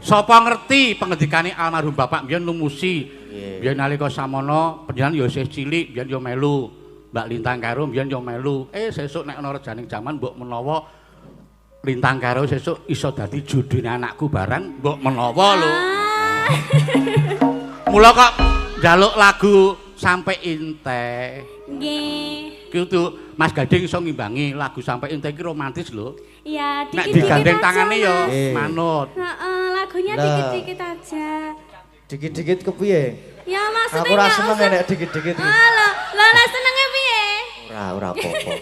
Sapa ngerti pengedikane almarhum bapak mbiyen lumusi. Biyen nalika samono panjenengan ya isih cilik, biyen ya melu Mbak Lintang Karo biyen ya melu. Sesuk nek ana rejaning jaman mbok menawa Lintang Karo sesuk iso dadi judune anakku barang mbok menawa lho. Mula kok njaluk lagu Sampai Inte. Nggih. Kudu Mas Gading iso ngimbangi lagu Sampai Inte iki romantis lho. Iya, nek dikit-dikit digandeng aja, tangane ya Mas. manut. Heeh, lagunya dikit-dikit aja. Dikit-dikit kepiye? Ya maksudnya Aku ora nggak seneng usah- nek dikit-dikit. Lah senenge piye? Ora apa-apa.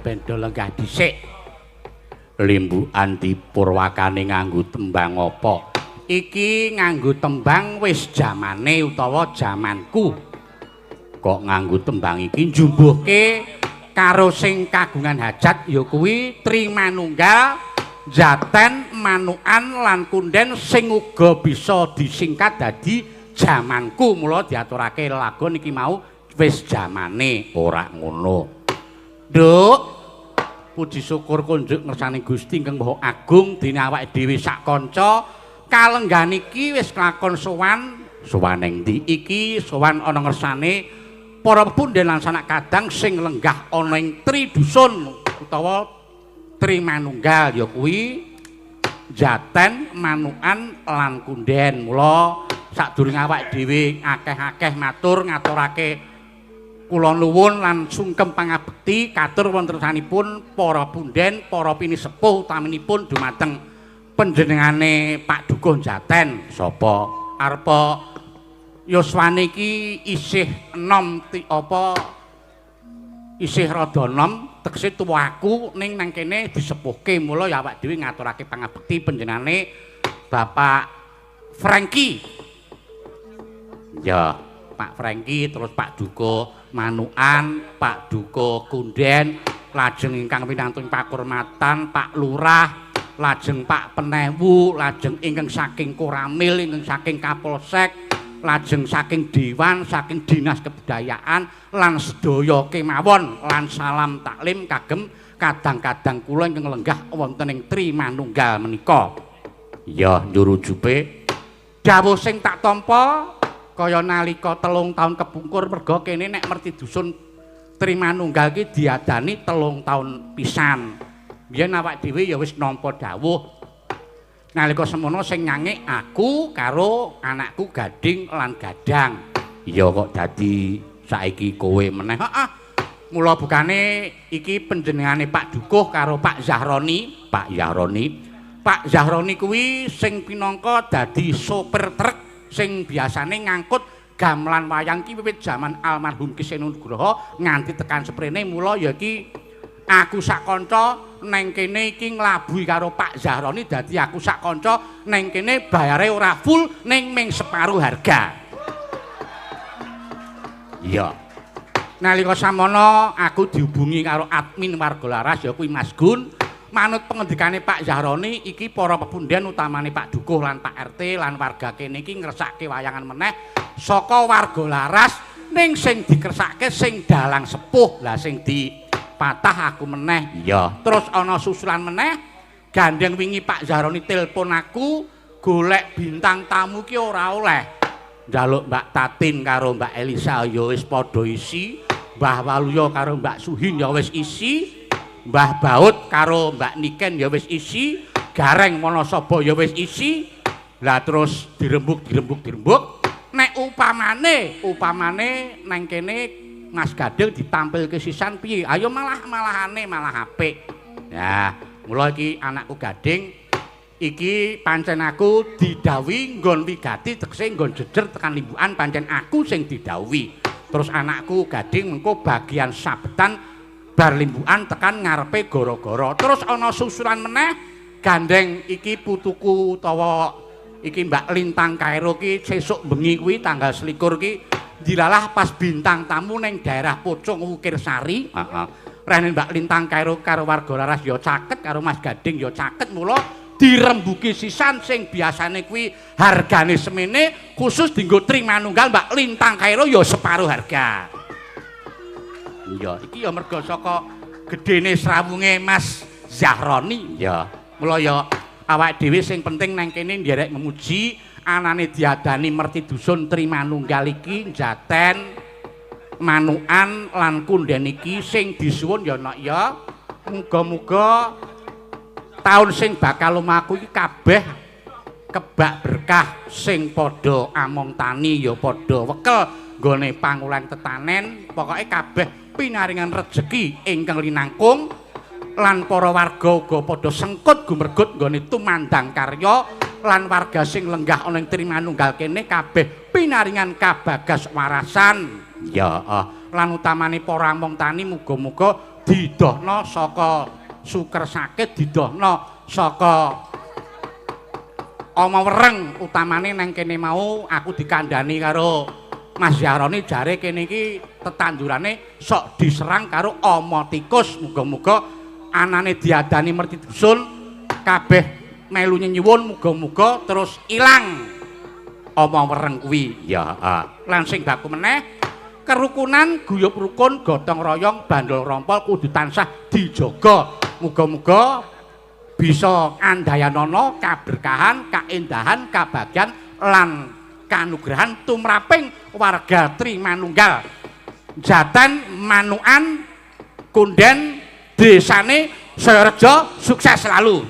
Bendo lenggah dhisik. Limbukan dipurwakane nganggo tembang apa? Iki nganggo tembang wis jamane utawa jamanku. Kok nganggo tembang iki njumbuhke karo sing kagungan hajat ya kuwi Trimanunggal, Jaten, Manukan lan Kunden sing uga bisa disingkat dadi jamanku. Mula diaturake lagon iki mau wis jamane ora ngono. Nduk, puji syukur kunjuk ngersani Gusti ingkang Maha Agung dene awake dhewe sak kanca kalenggan iki wis kelakon sowan ning ndi iki sowan ana ngersane para punden lan sanak kadang sing lenggah ana ing Tridusun utawa Trimanunggal ya kuwi Jaten, Manukan lan Kunden. Mula sadurunge awake dhewe akeh-akeh matur ngaturake kula nuwun lan sungkem pangabekti katur wontenanipun para punden, para pinisepuh utaminipun dumateng panjenengane Pak Dukuh Jaten. Sapa arepa yuswane iki isih enom isih rada enom tegese tuwaku ning nang kene disepuhke mula ya awake dhewe ngaturake pangabekti panjenengane Bapak Franky. Ya, Pak Franky terus Pak Dukuh Manukan, Pak Dukuh Kunden, lajeng ingkang pinantun pakurmatan Pak Lurah, lajeng Pak Penewu, lajeng ingkang saking Koramil, ingkang saking Kapolsek, lajeng saking Dewan, saking Dinas Kebudayaan lan sedaya kemawon lan salam taklim kagem kadang-kadang kula ingkang lenggah wonten ing Trimanunggal menika. Ya njurujupe dawuh sing tak tampa kaya nalika 3 taun kepungkur merga kene nek merti dusun Trimanunggal iki diadani 3 taun pisan. Biyen awak dhewe ya wis nampa dawuh. Nalika semono sing nyanyi aku karo anakku Gading lan Gadang. Iya kok dadi saiki kowe meneh. Heeh. Mula bukane iki panjenengane Pak Dukuh karo Pak Zahroni, Pak Yahroni. Pak Zahroni kuwi sing pinangka dadi sopir truk sing biasane ngangkut gamelan wayang ki wiwit jaman almarhum Ki Seno Nugroho nganti tekan seprene. Mula ya iki aku sak kanca neng kene iki nglabuhi karo Pak Zahroni dadi aku sak kanca neng kene bayare ora full ning ming separuh harga. Iya. Nalika samono aku dihubungi karo admin Warga Laras ya kuwi Mas Gun. Manut pengendikane Pak Zahroni iki para pepunden utamane Pak Dukuh lan Pak RT lan warga kene iki ngresake wayangan meneh saka Warga Laras ning sing dikersake sing dalang sepuh lah sing dipatah aku meneh. Iya. Terus ana susulan meneh gandeng wingi Pak Zahroni telepon aku golek bintang tamu ki ora oleh. Njaluk Mbak Tatin karo Mbak Elisa ya wis padha isi, Mbah Waluya karo Mbak Suhin ya wis isi. Mbah Baut karo Mbak Niken ya wis isi, Gareng Wonosobo ya wis isi. Lah terus dirembuk. Nek upamane nang kene Mas Gading ditampilke sisan piye? Ayo malahane malah apik. Ya, mula iki anakku Gading iki pancen aku didhawuhi nggon wigati tegese nggon jejer tekan limbukan pancen aku sing didhawuhi. Terus anakku Gading mengko bagian sabetan bar limbukan tekan ngarepe goro-goro. Terus ana susulan meneh gandeng iki putuku utawa iki Mbak Lintang Kairo ki sesuk bengi kuwi tanggal 21 ki dilalah pas bintang tamu ning daerah Pocong Wukir Sari. Heeh. Rene Mbak Lintang Kairo karo Warga Laras ya caket karo Mas Gading ya caket mula dirembuki sisan sing biasane kuwi hargane semene khusus dienggo Trimanunggal Mbak Lintang Kairo ya separuh harga. Iya, iki ya merga saka gedene srawunge Mas Zahroni. Ya, mula ya awake dhewe sing penting nang kene nderek memuji anane diadani merti dusun Trimanunggal iki Jaten, Manukan lan Kunden iki sing disuwun ya nok ya. Muga-muga taun sing bakal lumaku iki kabeh kebak berkah sing padha among tani ya padha wekel nggone pangulan tetanen, pokoke kabeh pinaringan rejeki ingkang linangkung lan para warga uga padha sengkut gumregut nggone tumandang karya lan warga sing lenggah ana ing Trimanunggal kene kabeh pinaringan kabagas warasan. Ya, lan utamane para among tani muga-muga didohna saka suker sakit, didohna saka oma wereng. Utamane nang kene mau aku dikandhani karo Mas Zahroni jare kene iki tetandurane sok diserang karo ama tikus. Muga-muga anane diadani merti dusun kabeh melu nyuwun muga-muga terus ilang ama wereng kuwi. Ya, lan sing baku meneh kerukunan guyub rukun gotong royong bandol rompol kudu tansah dijaga. Muga-muga bisa andayanana kaberkahan, kaendahan, kabagyan lan kanugrahan tumraping warga Trimanunggal Jaten, Manukan, Kunden, desane Sayareja sukses selalu.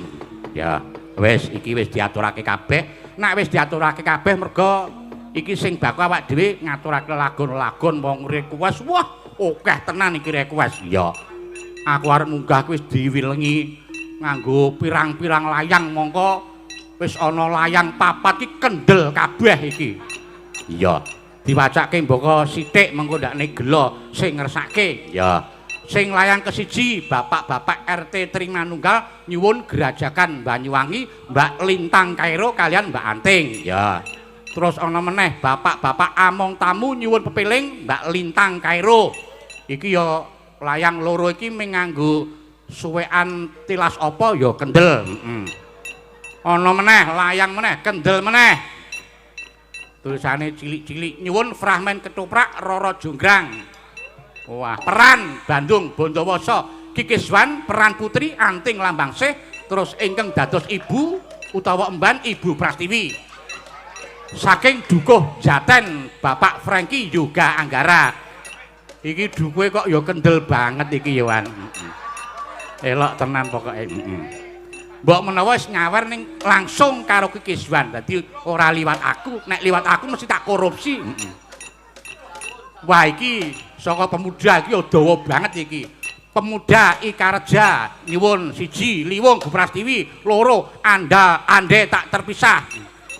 Ya, wis iki wis diaturake kabeh. Nek wis diaturake kabeh merga iki sing bakal awak dhewe ngaturake lagon-lagon wong request. Wah, akeh tenan iki request. Ya. Aku arep munggah wis diwilengi nganggo pirang-pirang layang mongko wis ana layang papat iki kendel kabeh iki. Iya. Diwacake mboko sithik mengko ndakne gelo sing ngersake. Ya. Sing layang kesiji Bapak-bapak RT Trimanunggal nyuwun Gerajakan Banyuwangi Mbak Lintang Kairo kalian Mbak Anting. Ya. Terus ana meneh Bapak-bapak Among Tamu nyuwun pepiling Mbak Lintang Kairo. Iki ya layang loro iki menganggo suwekan tilas apa ya kendel. Ana meneh layang meneh kendel meneh. Tulisane cilik-cilik nyuwun fragmen ketoprak Roro Jonggrang. Wah, peran Bandung Bondowoso Kikiswan peran Putri Anting Lambangsih terus ingkang dados ibu utawa emban Ibu Prastiwi. Saking Dukuh Jaten Bapak Franky Yoga Anggara. Iki dukuhe kok ya kendel banget iki ya Wan. Elok tenan pokoke. Mbok menawa wis nyawer ning langsung karo Kikiswan. Dadi ora liwat aku, nek liwat aku mesti tak korupsi. Wah iki saka pemuda iki dawa banget iki. Pemuda Ikareja nyuwun siji Liwung Bu Prastiwi, loro ande tak terpisah.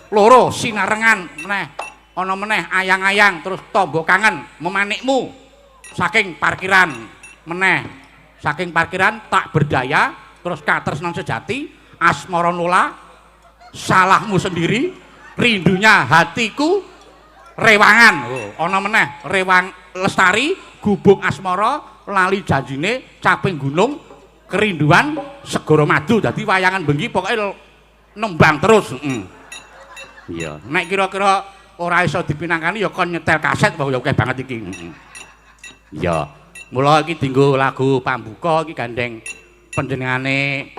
Loro sinarengan meneh. Ana meneh ayang-ayang terus tombo kangen memanikmu. Saking parkiran meneh. Saking parkiran tak berdaya terus katresnan sejati asmara nula salahmu sendiri rindunya hatiku rewangan. Ana meneh rewang lestari gubuk asmara lali janjine caping gunung kerinduan segara madu. Dadi wayangan bengi pokoke nembang terus. Iya, nek kira-kira ora iso dipinangkani ya kon nyetel kaset wae ya akeh banget iki. Iya. Mula iki dienggo lagu pambuka iki gandeng panjenengane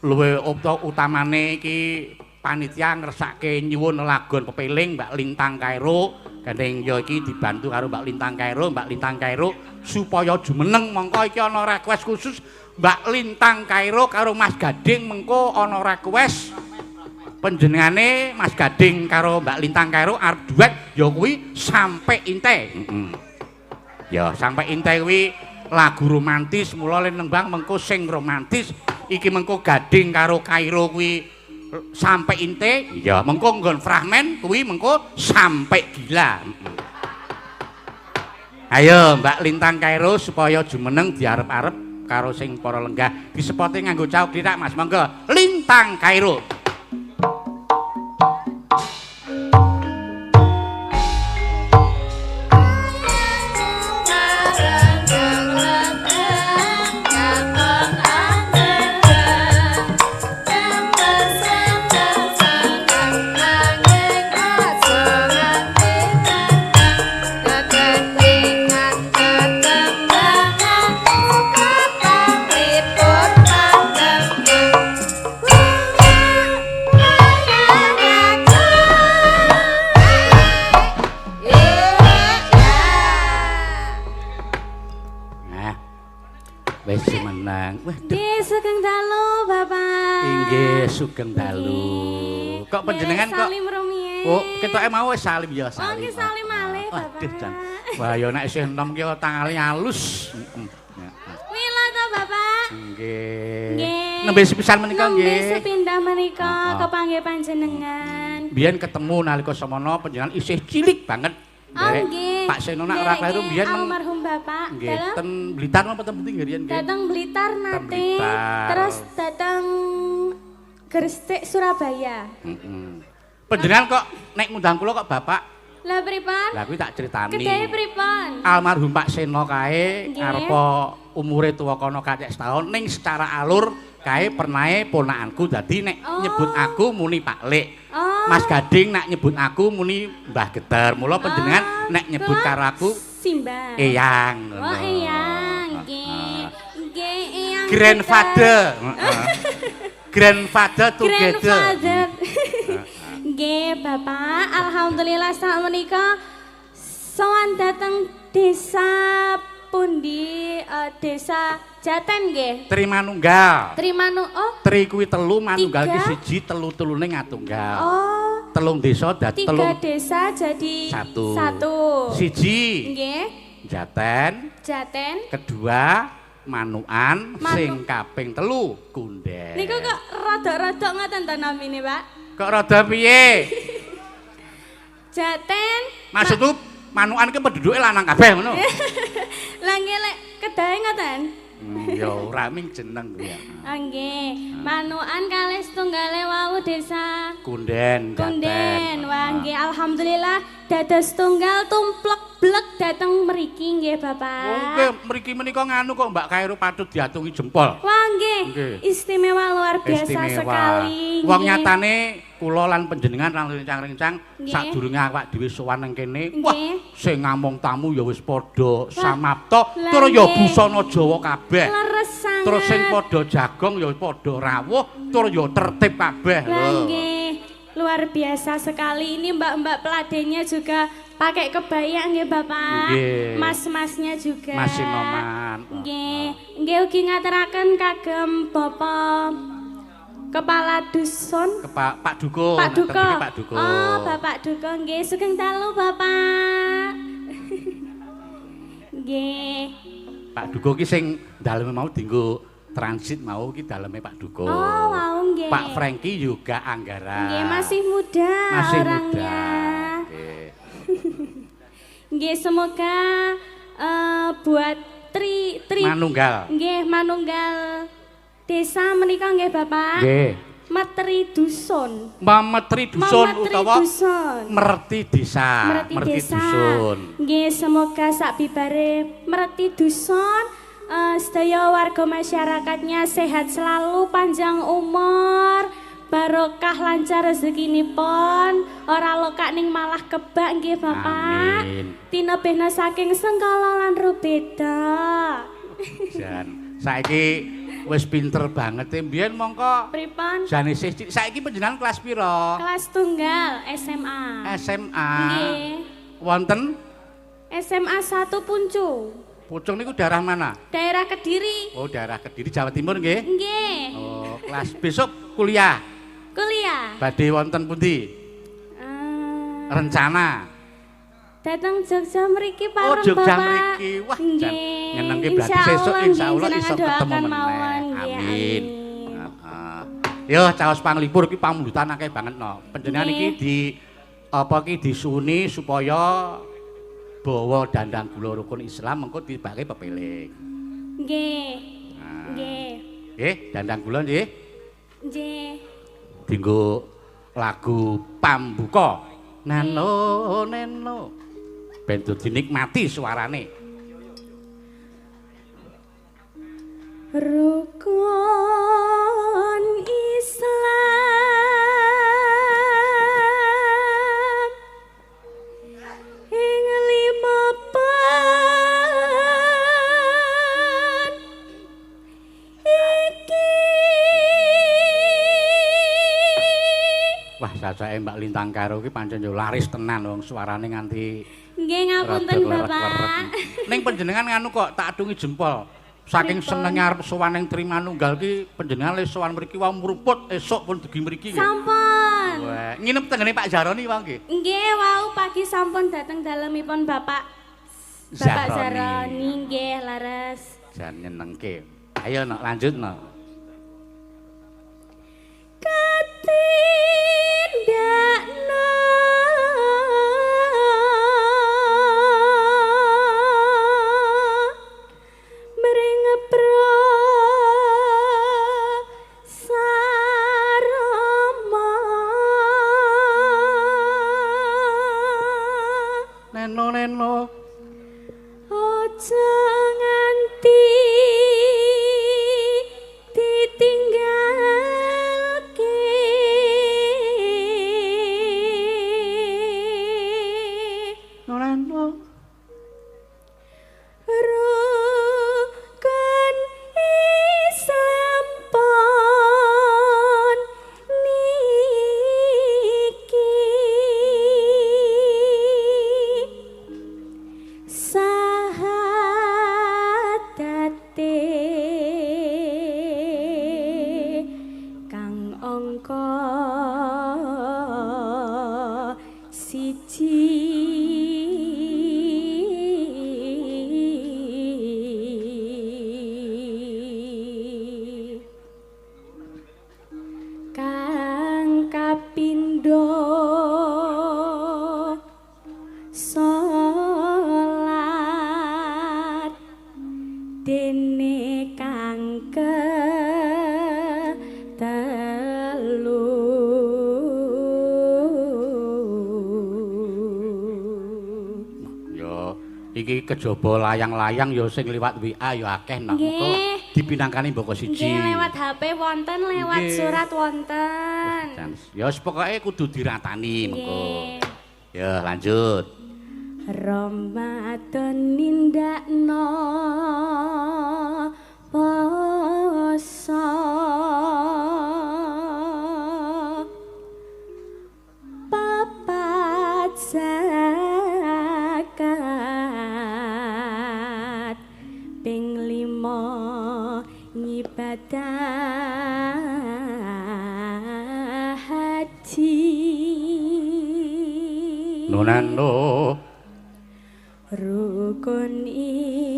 luwih utamane iki panitia ngersake nyuwun lagon pepeling Mbak Lintang Kairo gandeng ya iki dibantu karo Mbak Lintang Kairo supaya jumeneng mongko iki ana request khusus Mbak Lintang Kairo karo Mas Gading mengko ana request panjenengane Mas Gading karo Mbak Lintang Kairo arep duet ya kuwi Sampai Inte. Ya Sampai Inte kuwi lagu romantis mula len nembang mengko sing romantis iki mengko Gading karo Kairo kuwi Sampai Inte. Ya mengko nggon fragmen kuwi mengko Sampai Gila. Ayo Mbak Lintang Kairo supaya jumeneng diarep-arep karo sing para lenggah disepoti nganggo cauk dirak Mas. Monggo Lintang Kairo. Sugeng dalu Bapak. Inggih sugeng dalu. Kok panjenengan kok salim rumiyin. Oh, ketoke mau wis salim ya salim. Oh, ki salim malih Bapak. Aduh jan. Wah ya nek isih enom ki tangale halus. Mila to Bapak. Nggih. Nggih. Nembe sepisan menika nggih. Nembe sepindah menika kepanggih panjenengan. Biyen ketemu nalika semana panjenengan isih cilik banget. Oh nggih. Pak Seno nak ora kleru biyen almarhum Bapak. Nggih, ten Blitar napa ten pundi nggih riyen nggih. Datang Blitar nate. Blitar. Terus datang Gresik Surabaya. Panjenengan kok nek ngundang kula kok Bapak? Lah pripun? Lah kuwi tak critani. Kedahe pripun? Almarhum Pak Seno kae Nggih. arepa umure tuwa kono kacek setahun ning secara alur kae pernahe ponakanku dadi nek nyebut aku muni Pak Lik. Oh. Mas Gading nak nyebut aku muni Mbah Geter. Mula panjenengan nek nyebut karo aku Simbah. Eyang. Oh Eyang, nggih. Nggih Eyang. Grandfather. Grandfather together. Grandfather. Nggih Bapak, alhamdulillah sak menika sowan dateng desa pundi desa Jaten nggih. Trimanunggal. Trimanu oh Tri kuwi telu manunggal ki Tiga. siji telu-telune ngatunggal. oh telung desa dadi 3 desa jadi satu. Siji. Nggih. Jaten. Jaten. Kedua Manukan, sing kaping 3 Kunden. Niku kok rada-rada ngoten ta namine, Pak? Kok rada piye? Jaten. Maksudku Manukan ki penduduke lanang kabeh ngono. Lah nggih lek kedahe ngoten. Ya ora ming jeneng ya. Nggih, Manukan kalih setunggale wau desa Kunden. Kunden. Wah nggih alhamdulillah dados tunggal tumplek-blek dateng mriki nggih Bapak. Nggih, mriki menika nganu kok Mbak Khairul patut diatungi jempol. Wah nggih, istimewa luar biasa sekali. Wong nyatane kula lan panjenengan lan rencang-rencang sadurunge awak dhewe sowan nang kene, wah sing ngamong tamu ya wis padha samapta, tur ya busana Jawa kabeh. Leres sanget. Terus sing padha jagong ya padha rawuh, tur ya tertib kabeh. Lah nggih, luar biasa sekali. Ini mbak-mbak peladennya juga pakai kebaya nggih Bapak. Mas-masnya juga. Mas Sinoman. Nggih, nggih ugi ngaturaken kagem Bapak Kepala Dusun Pak Duko. Pak Duko. Pak Duko. Oh, Bapak Duko nggih sugeng dalu Bapak. Nggih. Pak Duko ki sing daleme mau dienggo transit mau ki daleme Pak Duko. Oh, wow nggih. Pak Franky juga Anggara. Nggih, masih muda orangnya. Nggih. Nggih, semoga buat Tri Manunggal. Nggih, Manunggal desa menika nggih Bapak. Nggih. Metri Dusun. Mametri Dusun utawa Merti Desa. Merti Desa. Dusun. Nggih, semoga sak bibare Merti Dusun sedaya warga masyarakatnya sehat selalu, panjang umur, barokah lancar rezekinipun, ora lokak ning malah kebak nggih Bapak. Amin. Tinebehna saking Sengkala lan Rubeda. Jan, saiki wis pinter banget e mbiyen mongko. Pripun? Jane saiki panjenengan kelas pira? Kelas tunggal SMA. SMA. Nggih. Wonten SMA 1 Puncu. Pucung niku daerah mana? Daerah Kediri. Oh, daerah Kediri Jawa Timur nggih. Nggih. Oh, kelas besok kuliah. Kuliah. Badhe wonten pundi? Rencana. Datang Jogja mriki pareng Oh, Jogja Bapak. mriki. Wah, jan nyenengke berarti Insyaallah, sesuk insyaallah nggih, iso jenengan ketemu doakan meneh. mawon, nggih, Amin. amin. Heeh. Yo, caos panglipur iki pamulutan akeh banget no. Panjenengan iki di apa ki disuni supaya bawa dandang gula rukun Islam mengko dibake pepeling. Nggih. Nggih. Nggih, dandang gula nggih. Nggih. Dienggo lagu pambuka. Neno neno. Ben dinikmati suarane. Rukun Islam ing 5 pen iki. Wah, sasake Mbak Lintang Karo ki pancen yo laris tenan wong suarane nganti Nggih ngapunten Bapak. Ning panjenengan nganu kok tak adungi jempol. Saking senenge arep sowan ning Trimanunggal ki panjenengan le sowan mriki wae mruput esuk pun dugi mriki nggih. Sampun. Wah, nginep tengene Pak Jaroni wae nggih. Nggih, wau pagi sampun dateng dalemipun Bapak Zaroni nggih laras. Jan nyenengke. Ayo nok lanjut nok. Katindakno mring prasarama Neno aja nganti ditinggalke. Neno Rukun Islam pon niki siji kang kapindho salat dene kang ketelu iki kejaba layang-layang ya sing liwat WA ya akeh nak muga dipinangkani mboko siji. Nggih lewat HP wonten, lewat surat wonten. Ya wis pokoke kudu diratani mengko. Ya lanjut. Ramadan nindakno poso papat zakat ping 5 ngibadah haji nunano rukun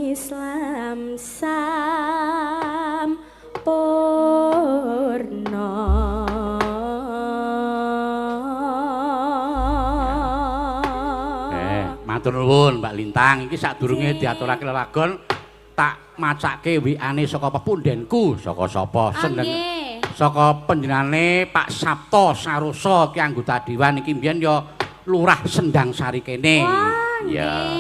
Islam sampurna. Matur nuwun Mbak Lintang, iki sadurunge diaturake lelagon tak macake WA-ne saka pepundenku, saka sapa seneng. Saka panjenengane Pak Sabto Saroso ki anggota dewan iki mbiyen ya Lurah Sendang Sari kene. Ya.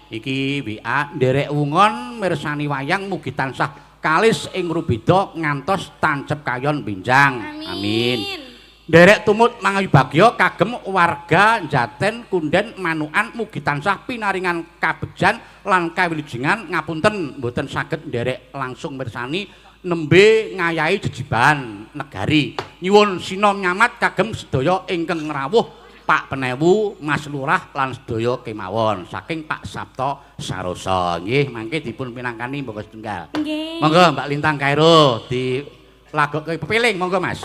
Iki WA nderek wungon mirsani wayang mugi tansah kalis ing rubeda ngantos tancep kayon benjang. Amin. Nderek tumut mangayubagya kagem warga Jaten Kunden Manukan mugi tansah pinaringan kabegjan lan kawilujengan ngapunten mboten saged nderek langsung mirsani nembe ngayahi jejiban negari. Nyuwun sinom nyamat kagem sedaya ingkang rawuh Pak Penewu, Mas Lurah lan sedaya kemawon saking Pak Sabto Saroso. Nggih, mangke dipun pinangkani mboko setunggal. Nggih. Monggo Mbak Lintang Kairo dilagokke pepiling, monggo Mas.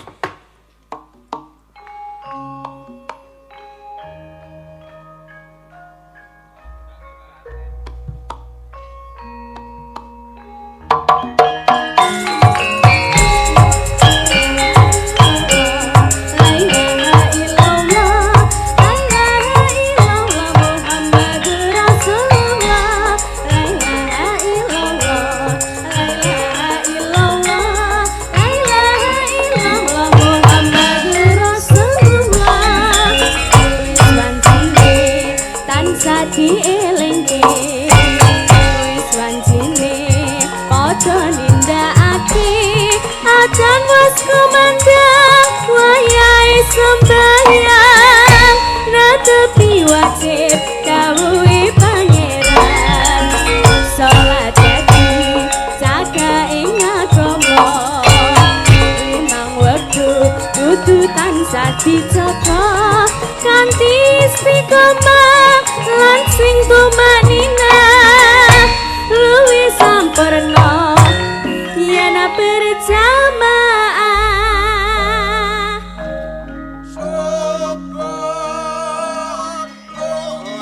Dicoba kanthi istiqomah lan sing tumanina luwih sampurna yen berjamaah syukur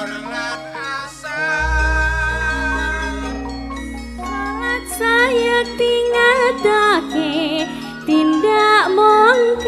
lan salat saya tingatake tindak mungkar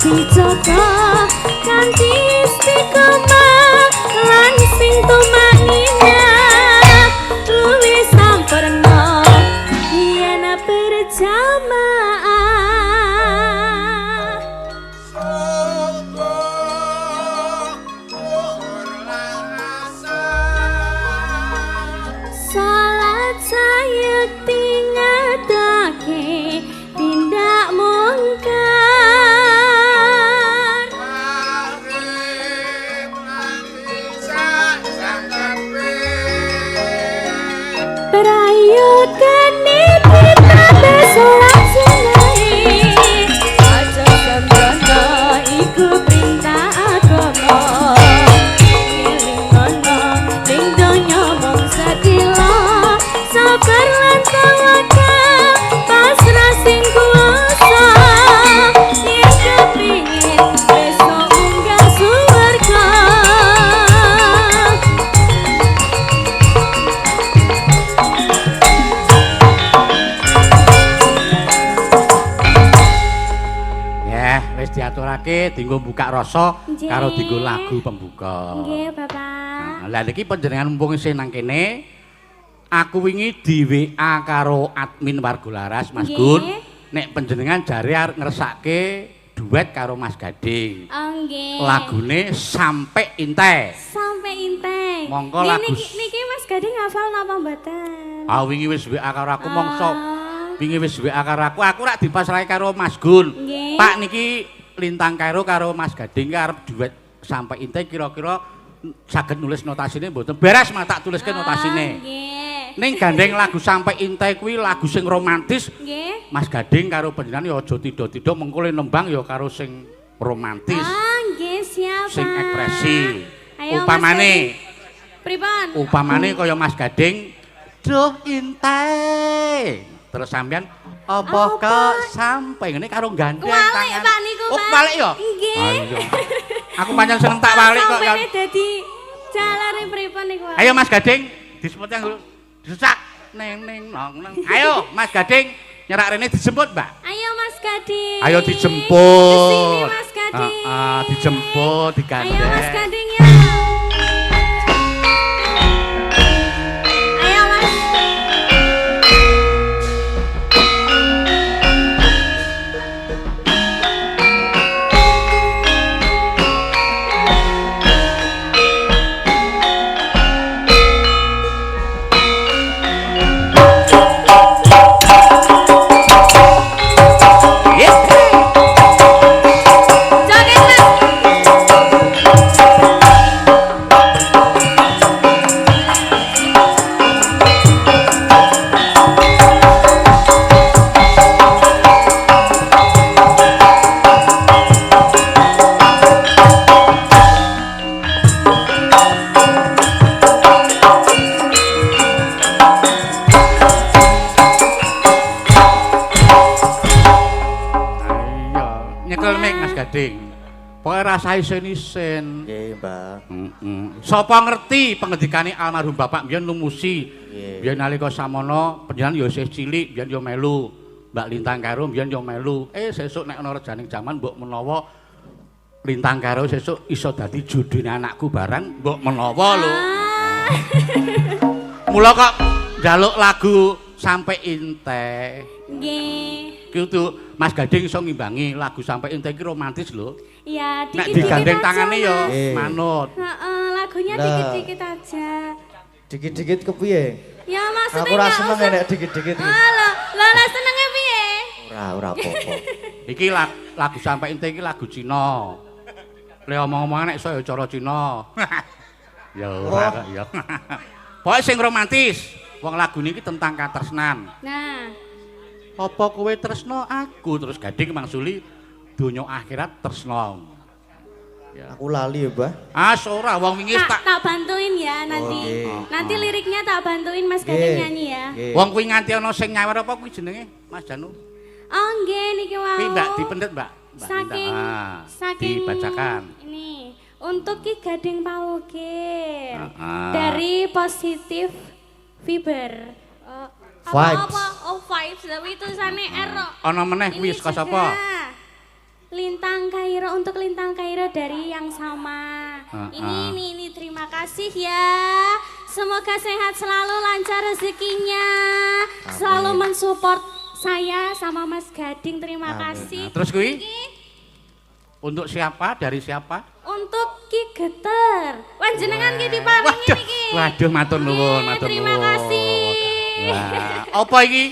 dijaga kanthi istiqomah lan sing tumanina luwih sampurna yen berjamaah. Salat sayekti ngatake tindak mungkar prayogane kita salat sunai aja sembrono iku perintah agama ngelingono ning donya mung sedila sabar lan tawakal pasrah sing kuasa yen kepingin besok munggah surga. Ya, wis diaturake dienggo buka rasa Nggih. karo dienggo lagu pembuka. Nggih, Bapak. Nah, lah niki panjenengan mumpung isih nang kene, aku wingi di WA karo admin Wargolaras Mas Nggih. Gun, nek panjenengan jare arep ngersake duet karo Mas Gading. Oh, nggih. Lagune Sampai Inte. Sampai Inte. Monggo Nggih, lagu- niki Mas Gading hafal napa mboten? Ah wingi wis WA karo aku mongso. Ah. Wingi wis WA karo aku rak dipasrahe karo Mas Gun. Nggih. Pak niki Lintang Kairo karo Mas Gading ki arep duet Sampai Inte kira-kira saged nulis notasine mboten? Beres mak tak tuliske notasine. Nggih. Ning gandeng lagu Sampai Inte kuwi lagu sing romantis. Nggih. Mas Gading karo panjenengan ya aja tido-tido mengko le nembang ya karo sing romantis, Ah, nggih siap. sing Pak. ekspresi. Ayo, Mas Upamane, Gading. Pripun? upamane kaya Mas Gading, duh Inte. Terus sampean apa kok sampai ngene karo gandeng Kuwalik, tangan. Pak, niku, Oh, Pak. balik ya? Nggih. Ah, iya. Aku pancen seneng tak balik kok ya. Sampene dadi jalane pripun niku? Pak? Ayo Mas Gading, disebut yang dulu. Disesak neng neng nong nong. Ayo Mas Gading, nyerak rene dijemput, Mbak. Ayo Mas Gading. Ayo dijemput. Kesini Mas Gading. Dijemput, digandeng. Ayo Mas Gading ya. Ayo Mas. Joget Mas. Iya, nyekel mic Mas Gading. Pokoke rasa isin-isin. Nggih, Mbak. Sapa ngerti pengendikane almarhum Bapak mbiyen lumusi. Nggih. Biyen nalika samono panjenengan ya isih cilik, biyen ya melu. Mbak Lintang Karo biyen ya melu. Sesuk nek ana rejaning jaman mbok menawa Lintang Karo sesuk iso dadi jodhone anakku barang, mbok menawa lho. Ah. Mula kok njaluk lagu Sampai Inte. Nggih. Kudu Mas Gading iso ngimbangi lagu Sampai Inte iki romantis lho. Ya, Nek dikit-dikit digandeng aja, tangane ya Mas. Nggih. manut. Heeh, lagunya Lah. dikit-dikit aja. Dikit-dikit kepiye? Ya maksudnya Aku ra nggak seneng usah- nek dikit-dikit. Ah, lah senenge piye? Ora apa-apa. Iki lagu Sampai Inte iki lagu Cina. Le omong-omongan nek iso ya cara Cina. Ya ora kok ya. Pokoke sing romantis. Wong lagu niki tentang katresnan. Nah, Apa kowe tresno aku terus Gading mangsuli donya akhirat tresno. Ya. Aku lali ya, Mbah. Ora wong wingi tak tak bantuin ya nanti. Oke. Nanti liriknya tak bantuin Mas Nggih. Gading nyanyi ya. Nggih. wong kuwi nganti ana sing nyawer apa kuwi jenenge Mas Janu. Oh nggih niki wau. Kuwi Mbak dipendet Mbak. Mbak Saking Lintang. Ah, saking dibacakan. Ini untuk Ki Gading Pawukir. Ah. Dari Positif Fiber. Vibes. Apa? Oh vibes, tapi tulisannya R. Ana meneh kuwi Ini saka juga. sapa? Lintang Kairo untuk Lintang Kairo dari yang sama. Ini terima kasih ya. Semoga sehat selalu, lancar rezekinya. Amin. Selalu mensupport saya sama Mas Gading. Terima kasih. Terus kuwi? Untuk siapa? Dari siapa? Untuk Ki Geter. Panjenengan ki diparingi niki. Waduh, matur nuwun, matur nuwun. Terima kasih. Wah, apa iki?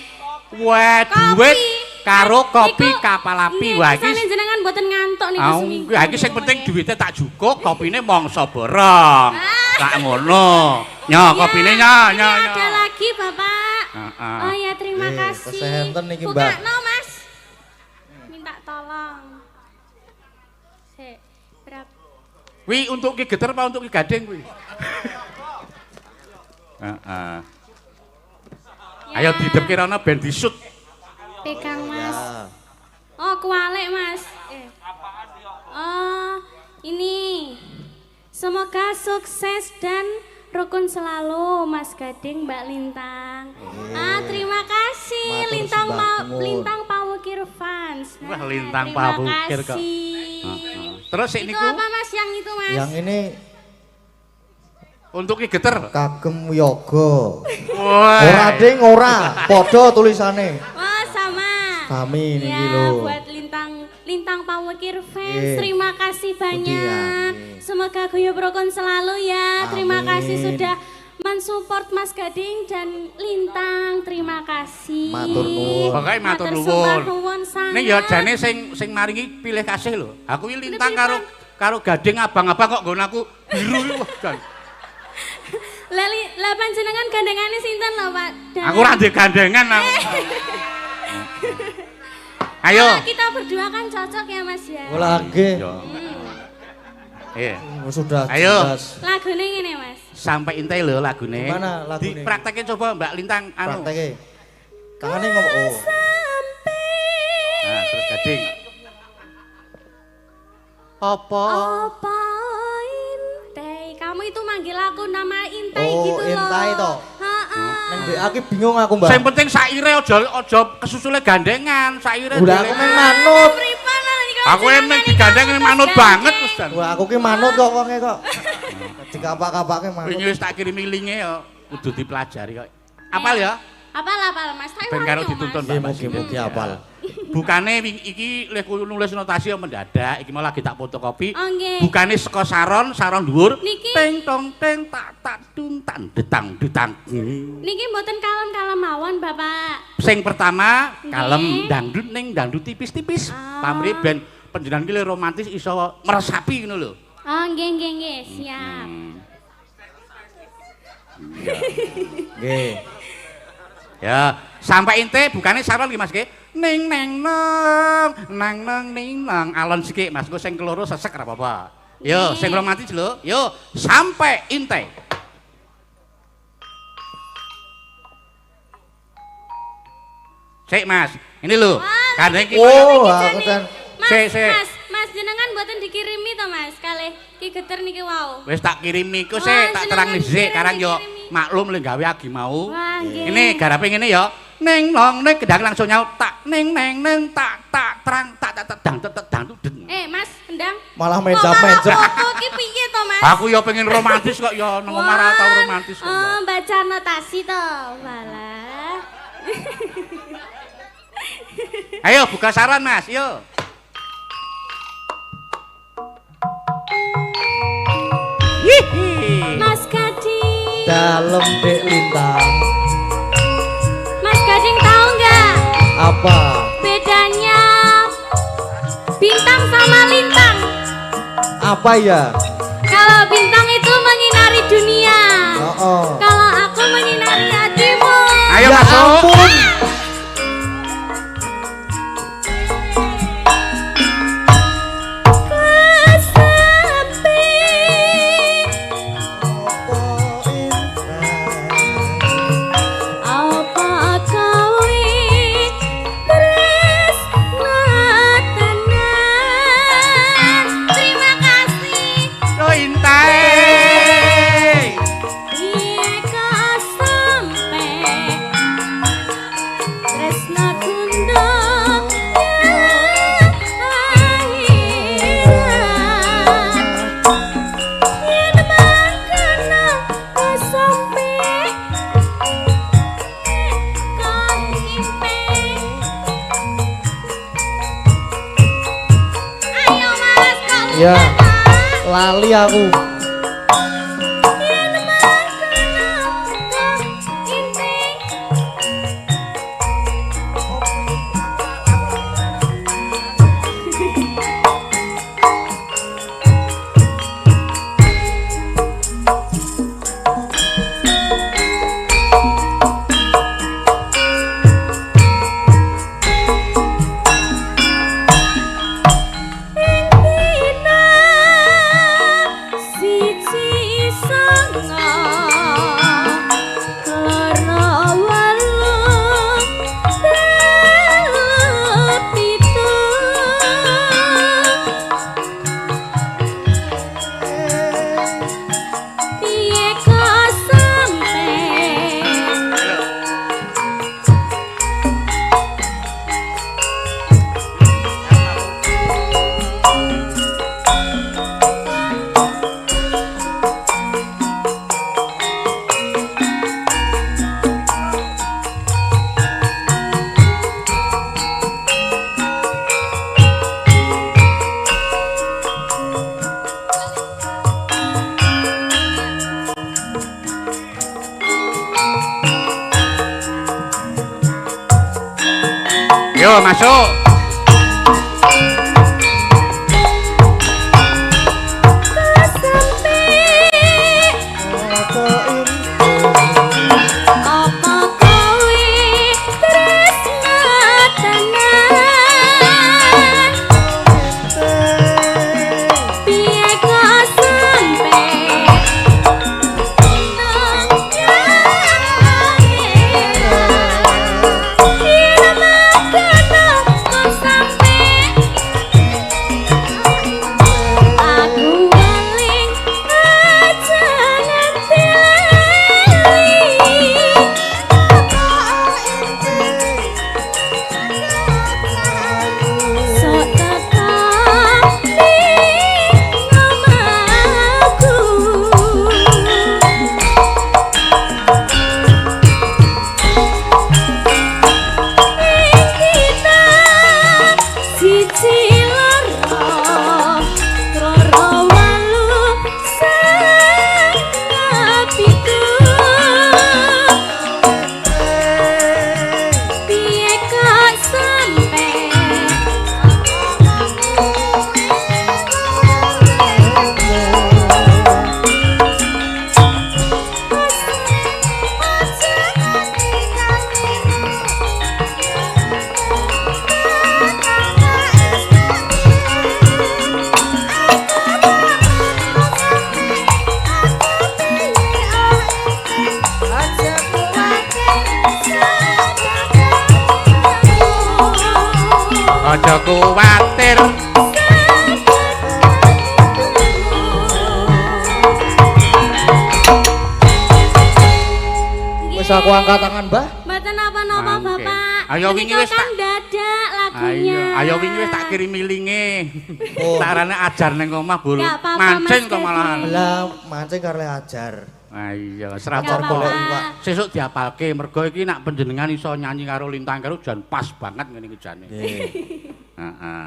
Wah, duit karo kopi kapal api. Wah, iki jenengan mboten ngantuk niku seminggu. iki sing penting duitnya tak jukuk, kopine mongso borong. Tak ngono. Nya, kopine nya. Ada lagi, Bapak. Oh ya, terima kasih. Kesehatan niki, Mbak. Bukakno, Mas. Minta tolong. Sik, berapa? Wi untuk Ki Geter apa untuk Ki Gading kuwi? Ayo didepke rono ben disut. Pegang, Mas. Ya. Oh, kualik, Mas. Oh, ini. Semoga sukses dan rukun selalu Mas Gading, Mbak Lintang. Terima kasih Matur Lintang Pawukir Fans. Wah, Lintang Pawukir kok. Terus Itu apa, Mas, yang itu, Mas? Yang ini untuk Ki Geter. Kagem Yoga. Wah. Ora ding ora, padha tulisane. Oh, sama. Sami niki Ya, lho. buat Lintang Pawukir Fans, Iya. terima kasih banyak. Iya. Semoga guyub rukun selalu ya. Terima Amin. kasih sudah mensupport Mas Gading dan Lintang. Terima kasih. Matur nuwun. Pokoke matur nuwun. Ning ya jane sing maringi pilih kasih lho. Aku iki Lintang karo Gading abang-abang kok nggon aku biru iki wah jan. Lah panjenengan gandengane sinten lho, Pak? Aku ora ndek gandengan aku. Ayo. Kita berdua kan cocok ya, Mas ya. Lagi. Iya. Sudah Ayo. jelas. Lagune ngene, Mas. Sampai intai lho lagune. Gimana lagune? Dipraktekin coba Mbak Lintang anu. Prakteke. Tangane ngomong. Oh. Nah, terus Gading. Apa? Apa Intai? Kamu itu manggil aku nama Intai Oh, gitu loh. Intai toh? Heeh. Nang BA ki bingung aku, Mbak. Sing penting saire aja kesusule gandengan, saire. Udah aku meng manut. Pripun lah iki Aku emang digandeng manut banget wis dan. Wah, aku ki manut kok wonge kok. Dikapak-kapake manut. Wingi wis tak kirimi linge ya kudu dipelajari kok. Apal ya? Apal Mas. Tak Ben karo wangi, dituntun Mas. Mbak Mas. Mugi-mugi apal. Bukane iki lek nulis notasi ya mendadak, iki malah lagi tak fotokopi. Oh, nggih. Bukane saka saron dhuwur. Niki. Teng tong teng tak duntan detang. Niki mboten kalem-kalem mawon, Bapak. Sing pertama Nggih. kalem dangdut ning dangdut tipis-tipis. Pamrih ben panjenengan ki romantis iso meresapi ngono lho. Oh, nggih, siap. Nggih. Ya, sampai ente bukane saron iki Mas nggih. Ning neng ning nang alon sikik Mas, engko sing keloro sesek ora apa-apa. Yo, sing romantis lho. Yo, sampai ente. Sik Mas, ini lho. Kadang iki Oh, aku kan Mas jenengan mboten dikirimi to, Mas, kalih Ki Geter niki wau. wis tak kirimi iku Wah, sik tak terang jenengan dhisik karang yo kirimi. maklum le gawe agi mau. Wah, nggih. Ini garape ngene ya. Ning nong ning kendang langsung nyaut tak ning tak terang tak dang Mas, endang. malah mencap-mencap. Kok ki piye to, Mas? Aku ya pengen romantis kok ya nang omah ra tau romantis kok. Ya. Baca notasi to. Walah. Ayo buka saran Mas, yo. Hihi. Mas Gading. Dalem Dek Lintang. Mas Gading tahu nggak Apa? bedanya bintang sama lintang? Apa ya? Kalau bintang itu menyinari dunia. Oh. Kalau aku menyinari hatimu. Ayo Ya masuk. ampun. Apa kau tresna tenan? Terima kasih. Yo intai. Piye kau sampai Iya. Lali aku. Yo masuk. Aja kuwatir. Wis aku angkat tangan, Mbah. Mboten napa-napa, Bapak. Ayo wingi wis tak dadak lagunya. Ayo wingi wis tak kirimi linge. Oh. Tarane ajar ning omah bol. Gak apa-apa, Mancing Mas kok malahan. Lah mancing karo ajar. Ah iya, Gak serapor apa-apa. golek iwak. Sesuk diapalke mergo iki nak panjenengan iso nyanyi karo Lintang karo jan pas banget ngene iki jane. Nggih. Heeh.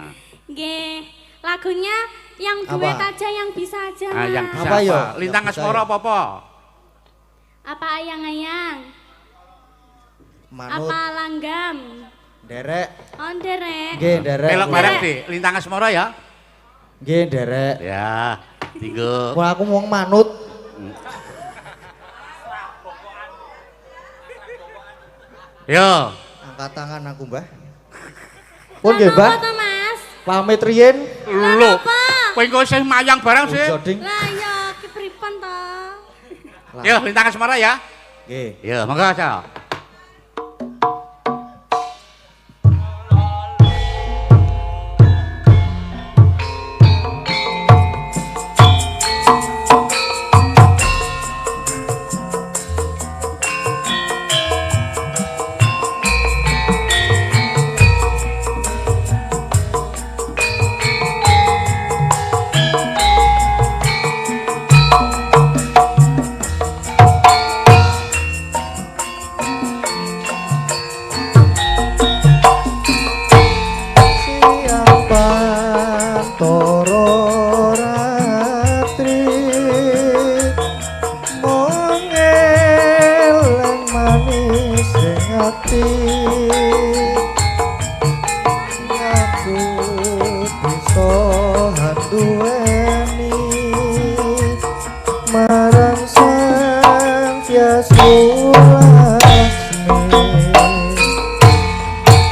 Nggih. Lagunya yang duet aja, yang bisa aja. Ah yang Mas. bisa Apa apa? yo? Lintang Yang bisa Asmara yo. apa-apa? Apa ayang-ayang? Manut Apa langgam? derek. Oh, derek. Nggih, derek. Melok bareng di Lintang Asmara ya. Nggih, derek. Ya, tinggo. Wah, aku wong manut. Yo. Angkat tangan aku, Mbah. Pun nggih, Mbah. Apa to, Mas? Pamit riyen. Lho. Apa? Kowe engko isih mayang barang sih. Joding. Lah ya, ki pripun to? Yo, Lintang Asmara ya. Nggih. Yo, monggo aja. Aku bisa handuweni marang sang Hyasmu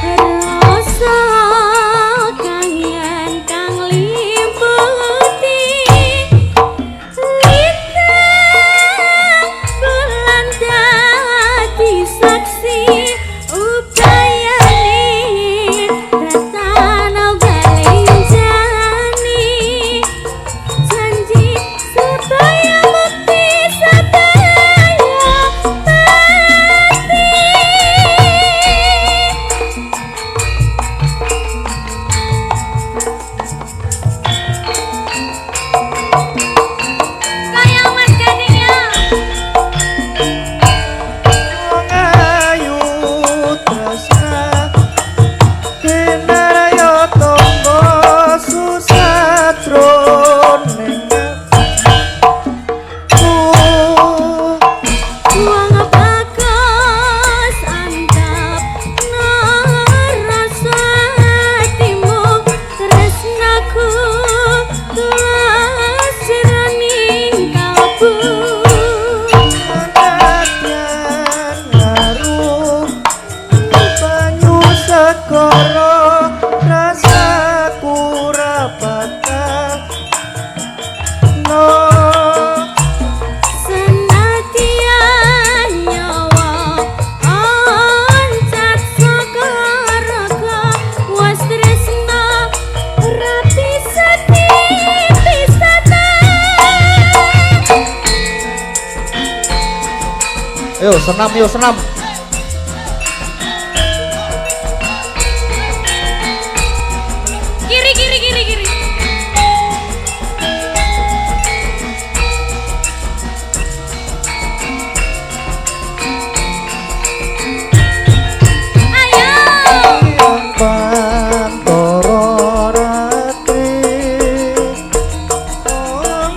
Rasa kangen kang liputi lintang bulan dadi saksi upayane datana belenjani janji supaya bukti sadaya pasti. Kayak Mas Gading ya. Ngayu tresna kinarya tangga susatro ning Wong bagus antap rasa hatimu tresnaku tulus jroning kalbu. Anakyan ngaruh banyu segara rasaku rapatan no Senadyan nyawa oncat saka raga was tresna rapi sedih pisahan. Yo senam Kiri kiri kiri kiri. Ayo. pantoro ratri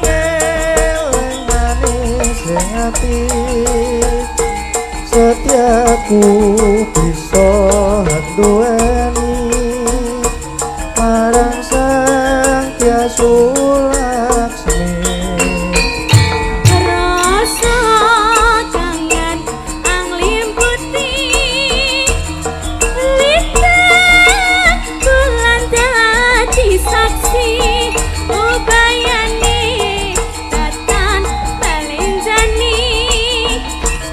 ngeleng manis ing ati setiaku bisa duweni marang sang Hyasmu Laksmi. Rasa kangen ang limputi lintang bulan dadi saksi ubayane datan belenjani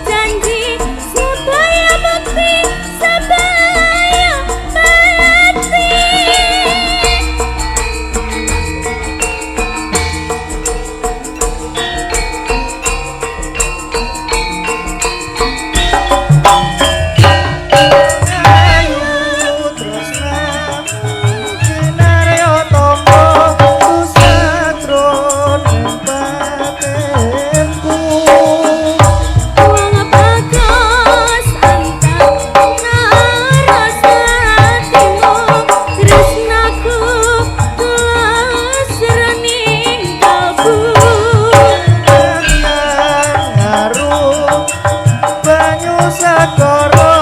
janji supaya bukti sadaya pasti. Ayu tresna kinarya tangga susatro ning batinku. Wong bagus antap rasa hatimu tresnaku tulus jroning kalbu. Ngaruh banyu segara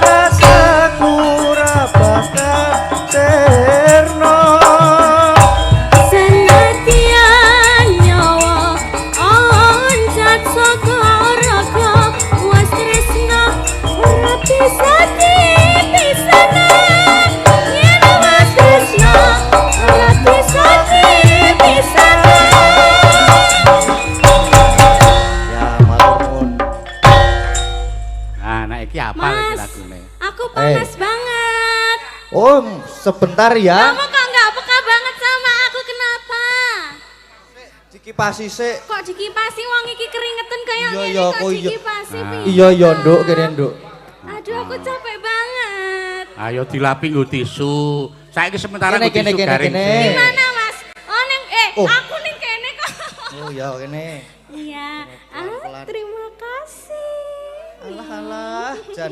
rasaku rapatan serno Senadyan nyawa oncat saka raga was tresna rapi sedih pisahan. Yen was tresna rapi sedih pisahan. ya matur nuwun. Nah, nek iki apal iki Mas, lagune. aku panas banget. Oh sebentar ya Kamu kok nggak peka banget sama aku, kenapa? dikipasi sik. Kok dikipasi wong iki keringetan kayak Iya, gini iya, kok kok iya. dikipasi Nah. piye? Iya iya nduk kene nduk. Aduh aku capek banget. Ayo dilapi nggo tisu. Saiki sementara Kene, nggo tisu kene, garing. kene. sik. Gimana Mas? Oh neng Oh. aku ning kene kok. Oh ya kene. Iya. Pelan-pelan. Terima kasih. Alah alah jan.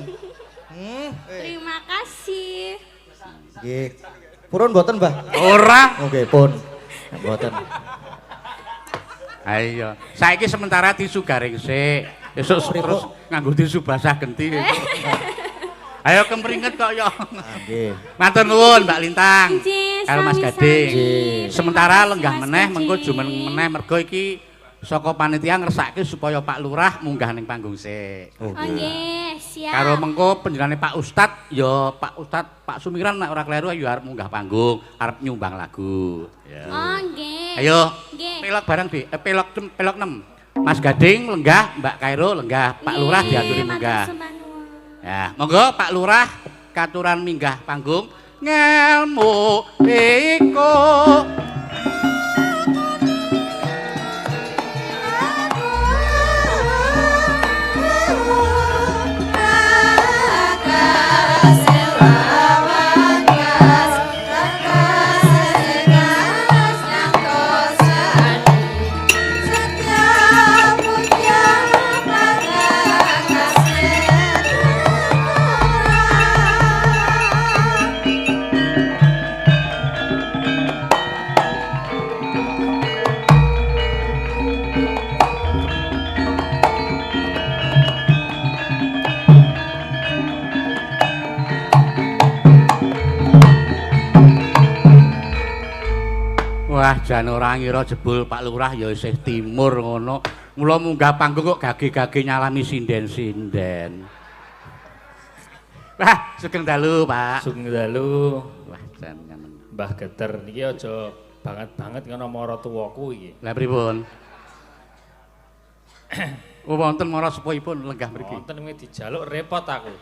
Terima kasih. Nggih. Purun mboten, Mbah? Ora. Nggih, pun. Mboten. Ayo. Saiki sementara tisu garing sik. Esuk terus nganggo tisu basah genti. Ayo kempringet kok ya. Nggih. Matur nuwun Mbak Lintang. Nggih, Karo Mas sami-sami. Gading. Nggih. Sementara Terima kasih, lenggah Mas meneh Gading. mengko jumen meneh mergo iki saka panitia ngersake supaya Pak Lurah munggah ning panggung sik. Oh nggih, siap. Karo mengko penjenengane Pak Ustad ya Pak Sumiran nek ora kleru ya arep munggah panggung, arep nyumbang lagu. Ya. Oh nggih. Ayo. Nggih. Pelok bareng Dik. Pelok 6. Mas Gading lenggah, Mbak Kairo lenggah, Pak Lurah diaturi munggah. Ya, monggo Pak Lurah katuran minggah panggung ngelmu iku Wah, jan ora ngira jebul Pak Lurah ya isih timur ngono. Mula munggah panggung kok gage-gage nyalami sinden-sinden. Wah, sugeng dalu, Pak. Sugeng dalu. Wah, jan ngono. Mbah Geter niki aja banget-banget ngono mara tuwaku iki. Lah pripun? Oh, wonten mara sepuhipun lenggah mriki. Wonten wingi dijaluk repot aku.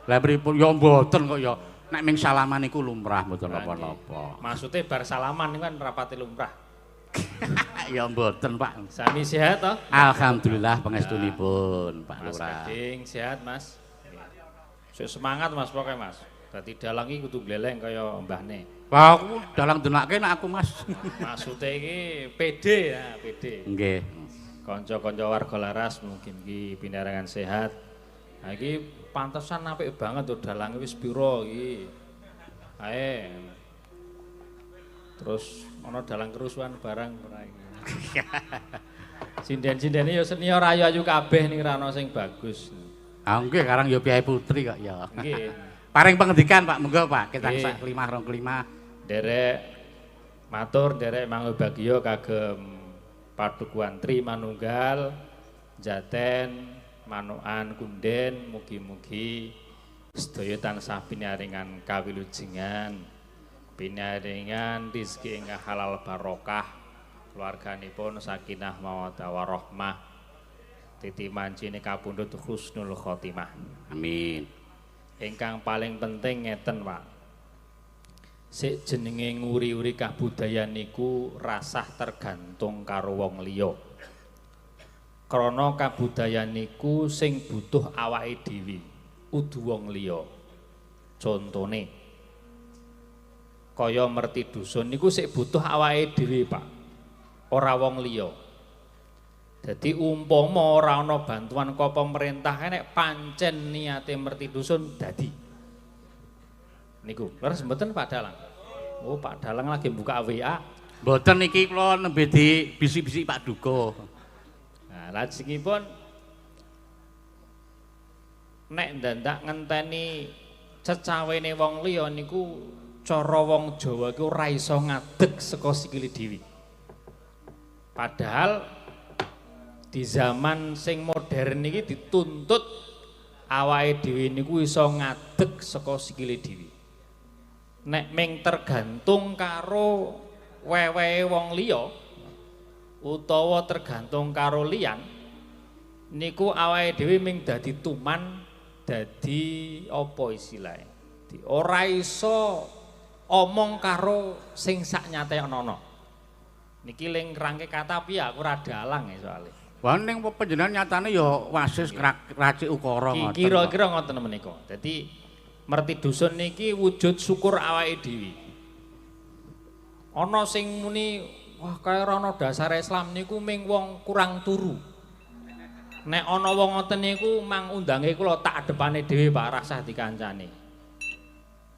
Lah pripun ya mboten kok ya. Nek ming salaman niku lumrah mboten napa-napa. Maksudnya bar salaman niku kan rapati lumrah. Ya mboten, Pak. Sami sehat toh? Alhamdulillah pangestunipun, Pak Mas Lurah. Gading sehat, Mas. Sik semangat Mas pokoke Mas. Dadi dalang iki kudu gleleng kaya mbahne. Wah, aku dalang denake nek aku, Mas. Maksudnya iki pede ya, pede. Nggih. Kanca-kanca warga laras mungkin iki pinarengan sehat. Nah iki pantesan apik banget tuh dalange wis pira iki. Ae. Terus ana dalang kerusuhan barang ora iki. Sinden-sindene ya senior ayu-ayu kabeh ning rano sing bagus. Ah nggih karang ya Piai Putri kok ya. Nggih. Paring pengendikan Pak, monggo Pak, kita Nggih. sak kelimah rong kelimah. Derek matur derek mangobagya kagem padukuan Tri Manunggal Jaten Manukan Kunden mugi-mugi sedaya tansah pinaringan kawilujengan pinaringan rezeki ingkang halal barokah keluarganipun sakinah mawaddah warahmah titi mancine kapundhut husnul khotimah. Amin. Ingkang paling penting ngeten Pak. Sik jenenge nguri-uri kabudayan niku rasah tergantung karo wong liya. Krana kabudayan niku sing butuh awake dhewe, udu wong liya. Contone kaya merti dusun niku sik butuh awake dhewe, Pak. Ora wong liya. Dadi umpama ora ana bantuan ka pemerintah nek pancen niate merti dusun dadi. Niku, leres mboten Pak Dalang? Oh, Pak Dalang lagi buka WA. Mboten niki kula nembe di bisik-bisik Pak Duko. Nah, lajengipun nek ndandak ngenteni cecawene wong liya niku cara wong Jawa iku ora iso ngadeg saka sikile dhewe. Padahal di zaman sing modern iki dituntut awake dhewe niku iso ngadeg saka sikile dhewe. Nek ming tergantung karo wewehe wong liya utawa tergantung karo liyan niku awake dhewe ming dadi tuman dadi apa istilahé ora iso omong karo sing saknyate ana niki ling rangke kata piye aku ora dalang ya soalé Wah ning panjenengan nyatane ya wasis racik ukara ngoten. Kira-kira ngoten menika. Dadi merti dusun niki wujud syukur awake dhewe. Ana sing muni wah kaya ora ana dasar Islam niku ming wong kurang turu. Nek ana wong ngoten niku mang undange kula tak adepane dhewe Pak rasah dikancani.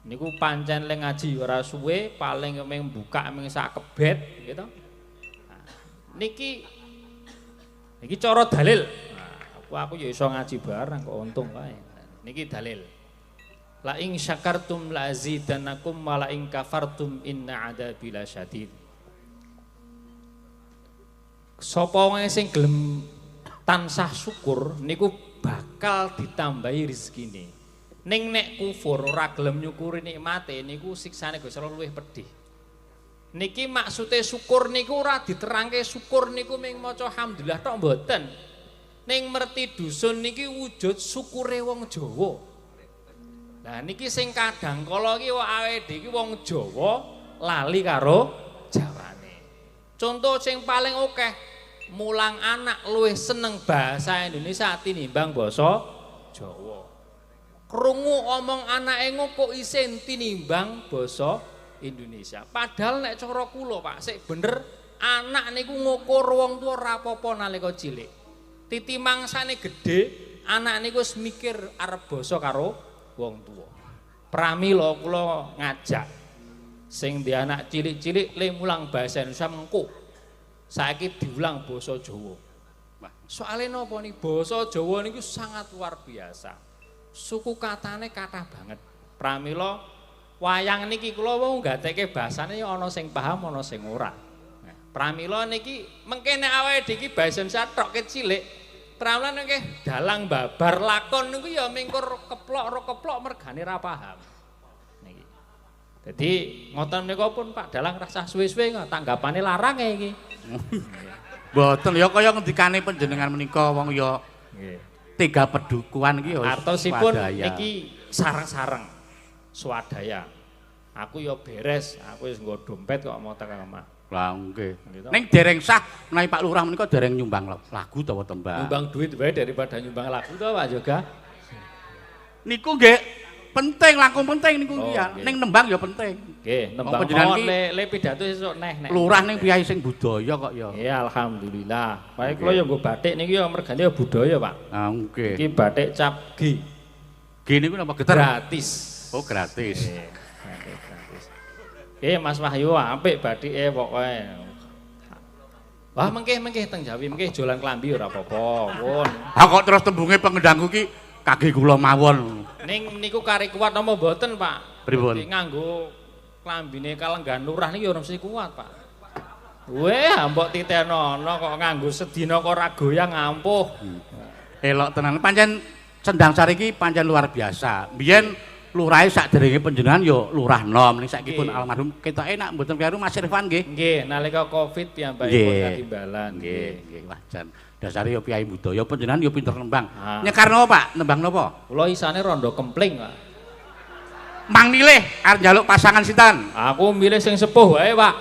Niku pancen le ngaji ora suwe paling ming buka ming sak kebet gitu. Nah, niki cara dalil. Nah, aku ya iso ngaji bareng kok untung kae. Niki dalil. La ing syakartum la azidannakum wa la ing kafartum inna adzabi lasyadid. Sapa wae sing gelem tansah syukur niku bakal ditambahi rezekine. Ning nek kufur ora gelem nyukuri nikmate niku siksane Gusti Allah luwih pedih. Niki maksude syukur niku ora diterangke syukur niku ming maca alhamdulillah tok mboten. Ning merti dusun niki wujud syukure wong Jawa. Nah niki sing kadang kala iki awake dhewe iki wong Jawa lali karo Jawane. Contoh sing paling akeh mulang anak luwih seneng bahasa Indonesia tinimbang basa Jawa. Krungu omong anake kok isin tinimbang basa Indonesia. Padahal nek cara kula Pak, sik bener anak niku ngukur wong tuwa ora apa-apa nalika cilik. Titi mangsane gedhe, anak niku wis mikir arep basa karo wong tuwa. Pramila kula ngajak sing di anak cilik-cilik le mulang bahasa Indonesia mengko. Saiki diulang basa Jawa. Soale napa nih basa Jawa niku sangat luar biasa. Suku katane kathah banget. Pramila wayang niki kula wau gatekke basane ana sing paham ana sing ora. Pramila niki mengkene awake dhewe iki basa Indonesia tok cilik. Pramila niki dalang babar lakon niku ya mingkur keplok mergane ra paham. Niki. Dadi ngoten menika pun Pak dalang rasah suwe-suwe tanggapane larang iki. Mboten ya kaya ngendikane panjenengan menika wong ya nggih. Tiga pedukuhan iki ya artosipun iki sareng-sareng swadaya. Aku ya beres, aku wis nggo dompet kok mau tekan omah. Lah nggih. Ning dereng sah menawi Pak Lurah menika dereng nyumbang lagu utawa tembang. Nyumbang duit wae daripada nyumbang lagu to Pak Yoga. Niku nggih penting, langkung penting niku ya. Ning nembang ya penting. Nggih, nembang mawon le pidato sesuk nek. Lurah ning piyai sing budaya kok ya. Iya, alhamdulillah. Baik kula ya nggo batik niki ya mergane ya budaya, Pak. Ah nggih. Iki batik cap G. G niku napa getar? Gratis. Oh, gratis. Mas Wahyu apik batike pokoke. Wah, mengke teng Jawi, mengke jolan klambi ora apa-apa, pun. Ha kok terus tembunge pengendangku ki kagih kula mawon. Ning niku kari kuat apa mboten, Pak? Pripun? Nganggo klambine Kalenggan Lurah niki ora mesti kuat, Pak. Weh, mbok titenono kok nganggo sedina kok ora goyang ampuh. Elok tenan. Pancen Sendang Sari iki pancen luar biasa. Biyen lurahe sakderenge panjenengan ya lurah nom. Ning saiki pun almarhum ketoke nak mboten karo Mas Irfan nggih. Nggih, nalika Covid piyambakipun katimbalan. Nggih, wajan. Dasare ya piyai budaya panjenengan ya pinter nembang. Nyekar napa, Pak? Nembang napa? Kula isane rondo kempling, Pak. Mang milih arep njaluk pasangan sinten? Aku milih sing sepuh wae, Pak.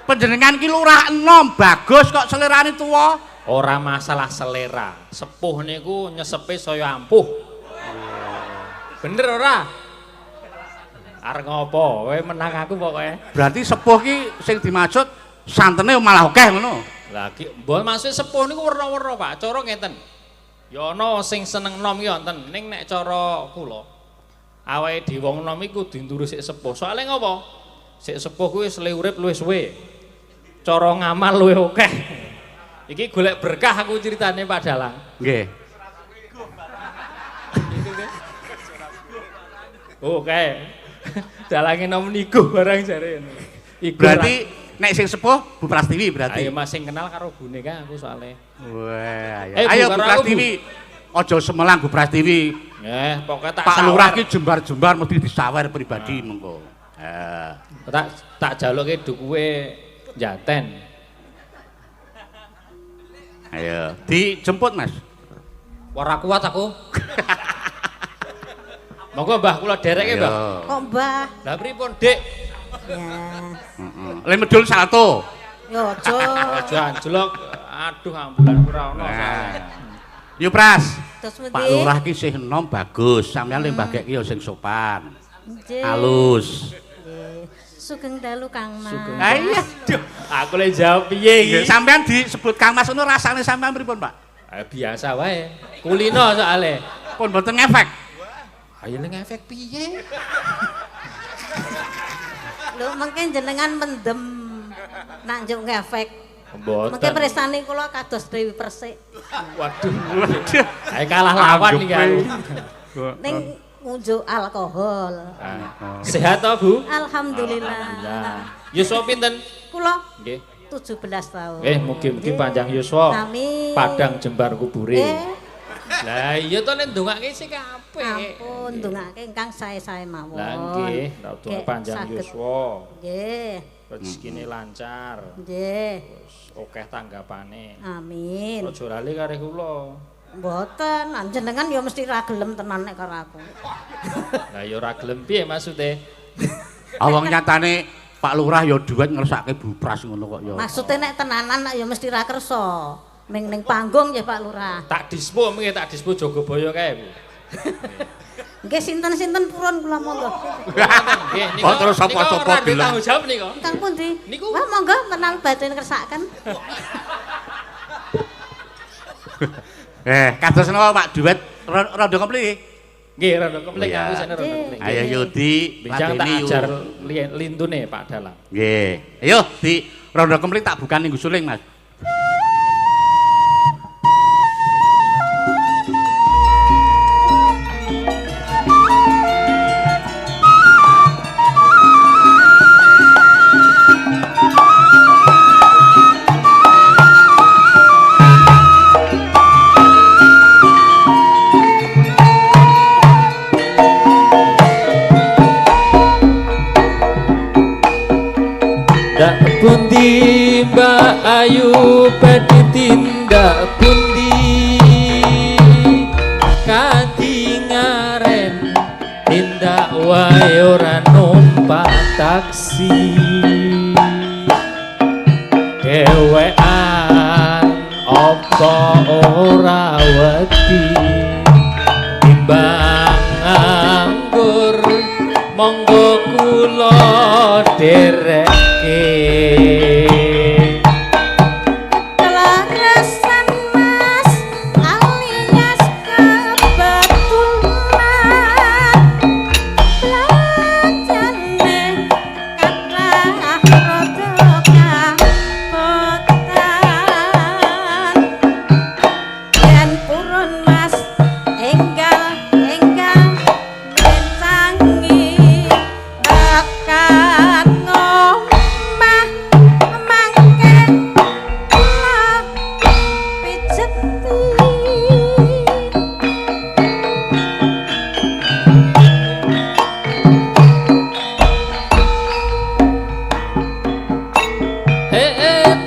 Panjenengan ki lurah enom, bagus kok selerane tuwa. Ora masalah selera. Sepuh niku nyesepe saya ampuh. Bener ora? Arep ngopo? Kowe menang aku pokoke. Berarti sepuh ki sing dimaksud santene malah akeh ngono. Lah ki mbon maksud sepuh niku werna-werna, Pak. Cara ngeten. Ya ana sing seneng nom ya wonten. Ning nek cara kula awake dhewe wong nom iku kudu nduru sik sepuh. Soale ngopo? Sik sepuh kuwi wis urip luwih suwe. Cara ngamal luwih akeh. Iki golek berkah aku ceritane Pak Dalang. Nggih. Oke. Dalange nom niku barang jare. Berarti nek sing sepuh Bu Prastiwi berarti. Ayo Mas sing kenal karo bune ka aku soalé. Wah, ayo Bu Prastiwi. Aja semelang Bu Prastiwi. Nggih, pokoke tak Pak Lurah ki jembar-jembar mesti disawer pribadi mengko. Tak jaluke dukuhe Jaten. Ayo, dijemput Mas. Ora kuat aku. Monggo Mbah kula dereke, Mbah. Kok Mbah? Lah pripun, Dik? Ya. Heeh. Le medul salto. Yo aja. Aja anjlok. Aduh ambulan ora ono soalé. Yo Pras. Terus Pak Lurah ki sing enom bagus, sampeyan le mbageki ya sing sopan. Halus. Sugeng dalu Kang Mas. Ayo. Aku le jawab piye iki? Sampeyan disebut Kang Mas ngono rasane sampeyan pripun, Pak? Biasa wae. Kulino soalé. Pun mboten ngefek. Ayo le ngefek piye? Lho mengke jenengan mendem nak njuk ngefek. Mboten. Mengke presane kula kados Dewi Persik. Waduh. Ayo kalah lawan iki aku. Ning unjuk alkohol. Sehat toh, Bu? Alhamdulillah. Yuswa pinten? Kula Nggih. 17 tahun. Mugi-mugi panjang yuswa. Amin. Padang jembar kubure. Lah iya to nek ndongake sik apik. ampun ndongake ingkang sae-sae mawon. Lah nggih, ndonga panjang yuswa. Nggih. Rezekine lancar. Nggih. Terus akeh tanggapane. Amin. Aja lali kare kula. Mboten, jenengan ya mesti ra gelem tenan nek karo aku. Lah ya ora gelem piye maksude? Awang nyatane Pak Lurah ya duet ngersake bupras ngono kok ya. Maksude nek tenanan ya mesti ra kersa. Ning panggung ya Pak Lurah. Tak dispo mengke tak dispo Jogobaya kae, Bu. Nggih sinten-sinten purun kula monggo. Nggih, Kok terus sapa-sapa bilang. Tanggung jawab nika. Kang pundi? Niku. Wah monggo menal badhe kersaken. Kados napa Pak duet rada kempli. Nggih, rada komplek Iya. aku sene rada komplek. Ayo Yudi, Bincang tak ladeni ajar lintune Pak Dalang. Nggih. Ayo di rada kempli tak bukani nggo suling, Mas. Pundi Mbak Ayu badhe tindak pundi kadingaren tindak wae ora numpak taksi dhewean apa ora wedi timbang anggur monggo kula dereke Kelarasan Mas alias kebetulan Belajane kathah rada kapotan Yen purun Mas enggal mencangi bakat ngomah mangke kula pijeti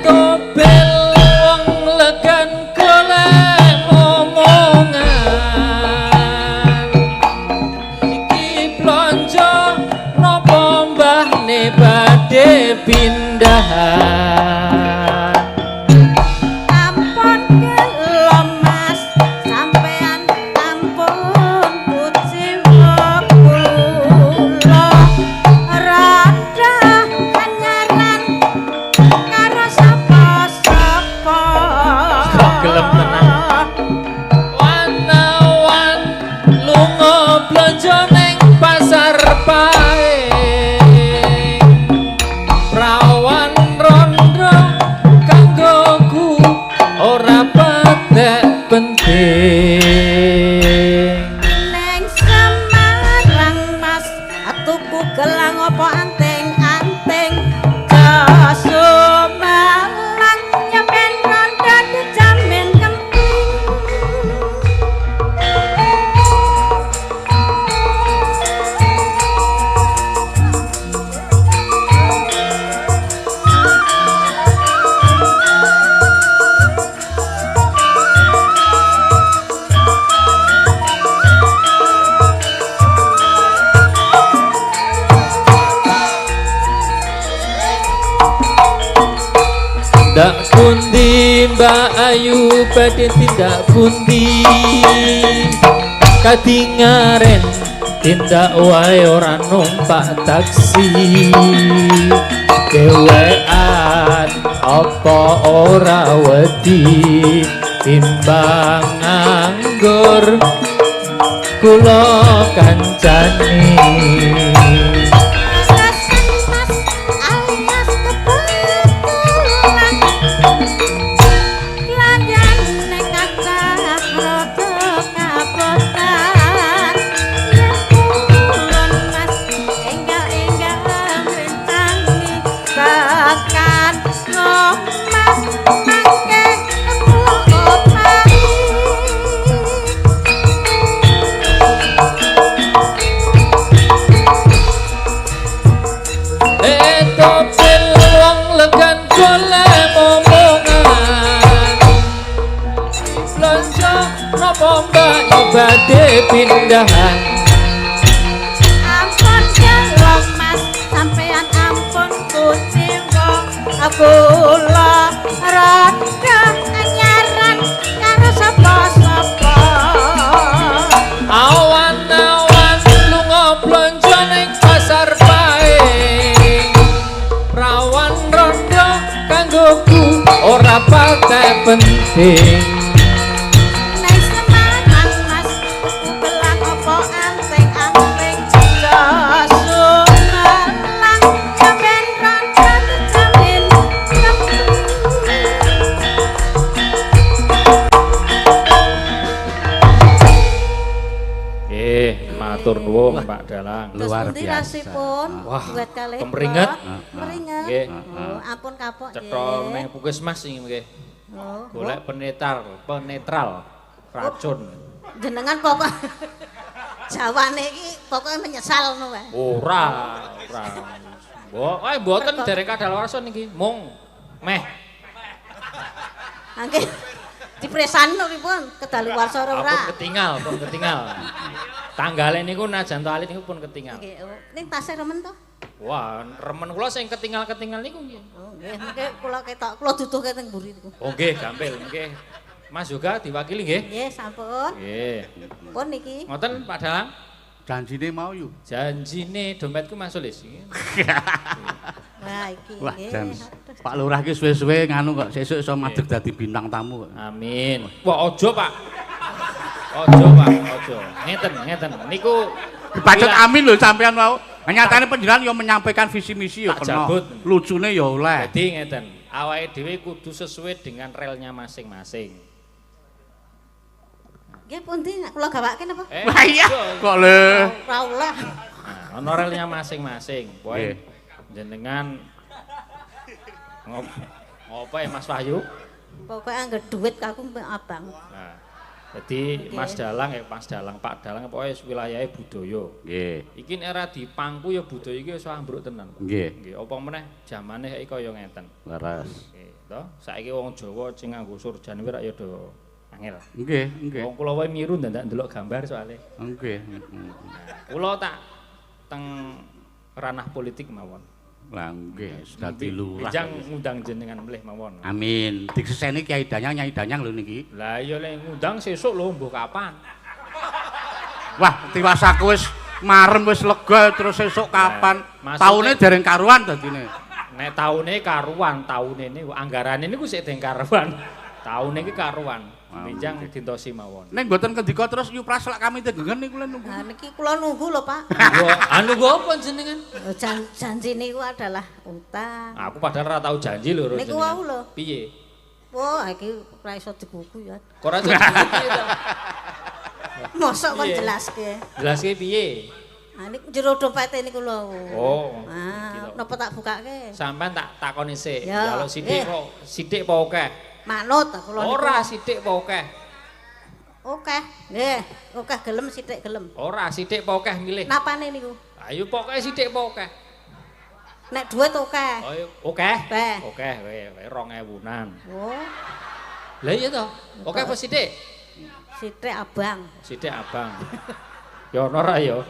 tobel wong legan golek omongan iki blonjo napa mbahne badhe pindahan ampun kula Mas sampean ampun puji kula rada kanyaran karo sapa-sapa gelem tenan. Wanawan lunga blonjo ning pasar pae prawan rondo kanggoku ora patek penting Neng Semarang Mas atuku gelang apa anting-anting Jasumalang nyampen rondo dijamin kemping Dak pundi Mbak Ayu badhe tindak pundi kadingaren tindak wae ora numpak taksi dhewean apa ora wedi timbang anggur kula kancani Kelarasan Mas alias kebetulan Lagane kathah rada kapotan Yen pindahan. Ampun jelom mas sampean ampun kucing wong kula rada anyaran karo sapa-sapa. Awan-awan lunga blonjo ning pasar pae. Rawan rondo kanggoku ora patek penting. Nek semangat mas belah apa anteng-anteng jasumelang sampean rondo jamin matur nuwun Pak Dalang. Luar Terus biasa. rasipun Wah, duet kalih kemringet. kula. Kemringet. Nggih. Oh, ampun kapok Cetha ning puskesmas iki nggih. Oh, Golek penetral racun. jenengan pokok Jawane iki pokoke menyesal ngono wae. Ora. Mboten derek kadaluwarsa niki, mung meh. Nggih. Dipresan pripun kedaluwarsa ora? Pun ketinggal. Tanggale niku najan to alit niku pun ketinggal. Nggih, ning tasih remen to? Wah, remen kula sing ketinggal-ketinggal niku nggih. Oh, nggih, mengke kula ketok, kula duduhke teng mburi niku. Oh nggih, gampil nggih. Mas juga diwakili nggih. Nggih, sampun. Nggih. Pun niki. Ngoten Pak Dalang. Janjine mau yuk. Janjine dompetku Mas Sulis. Wah, iki Wah, nggih. jan. Pak Lurah ki suwe-suwe nganu kok sesuk iso madeg dadi bintang tamu kok. Amin. Wah, ojo Pak. Ojo. Ngeten. Niku Dipacet amin lho sampean mau. Nyatane panjenengan yo menyampaikan visi misi yo Tak kena. jabut. Lucune yo oleh. Jadi ngeten, awake dhewe kudu sesuai dengan relnya masing-masing. Nggih, pundi nek kula gawake napa? Wah iya, kok le. Ora oleh. Nah, ono relnya masing-masing. Pokoke jenengan ngopo ya Mas Wahyu? Pokoke angger dhuwit kaku mbek abang. Nah, jadi Mas Dalang Pak Dalang pokoke wilayahe budaya. Nggih. Iki nek ora dipangku ya budaya iki wis ambruk tenan. Nggih. Nggih, apa meneh jamane saiki kaya ngeten. Leres. Nggih, to. Saiki wong Jawa sing nganggo surjan kuwi rak ya do angel. Nggih. Wong kula wae miru ndak ndelok gambar soalé. Nggih. Kula tak teng ranah politik mawon. Lah nggih, dadi lurah. Bijang ngundang jenengan mlih mawon. Amin. Diseseni Kyai Nyai Danyang lho niki. Lah iya lek ngundang sesuk lho mbuh kapan? Wah, tiwas aku wis marem wis lega terus sesuk kapan? maksudnya- Taune dereng karuan dadine. Nek taune karuan, taune niku anggarane niku sik deng karuan. Taune iki karuan. Bijang dintosi mawon. Nek mboten kendika terus nyupras lak kami tegengen niku lho nunggu. Nah, niki kula nunggu lho, Pak. Anu go apa jenengan? Janji niku adalah utang. Aku padahal ora tau janji lho Niku wau lho. Piye? Wah, iki ora iso digugu ya. Kok ora janji piye to? Mosok kon Piye? jelaske. Jelaske piye? Ah niku jero dompete niku lho. Oh. Ah, napa tak bukake? Sampeyan tak takoni sik. Ya. Kalau sithik kok sithik apa akeh? Manut kula niku. Ora sithik apa akeh? Oke. Nggih, oke gelem sithik gelem. Ora sithik apa akeh milih. Napane niku? Ayo pokoke sithik apa akeh? Nek dhuwit oke. Ayo akeh. Beh. Akeh wae 2000-an. Oh, Lah iya to. Akeh apa sithik? sithik abang. Sithik abang. Ya ono ora ya.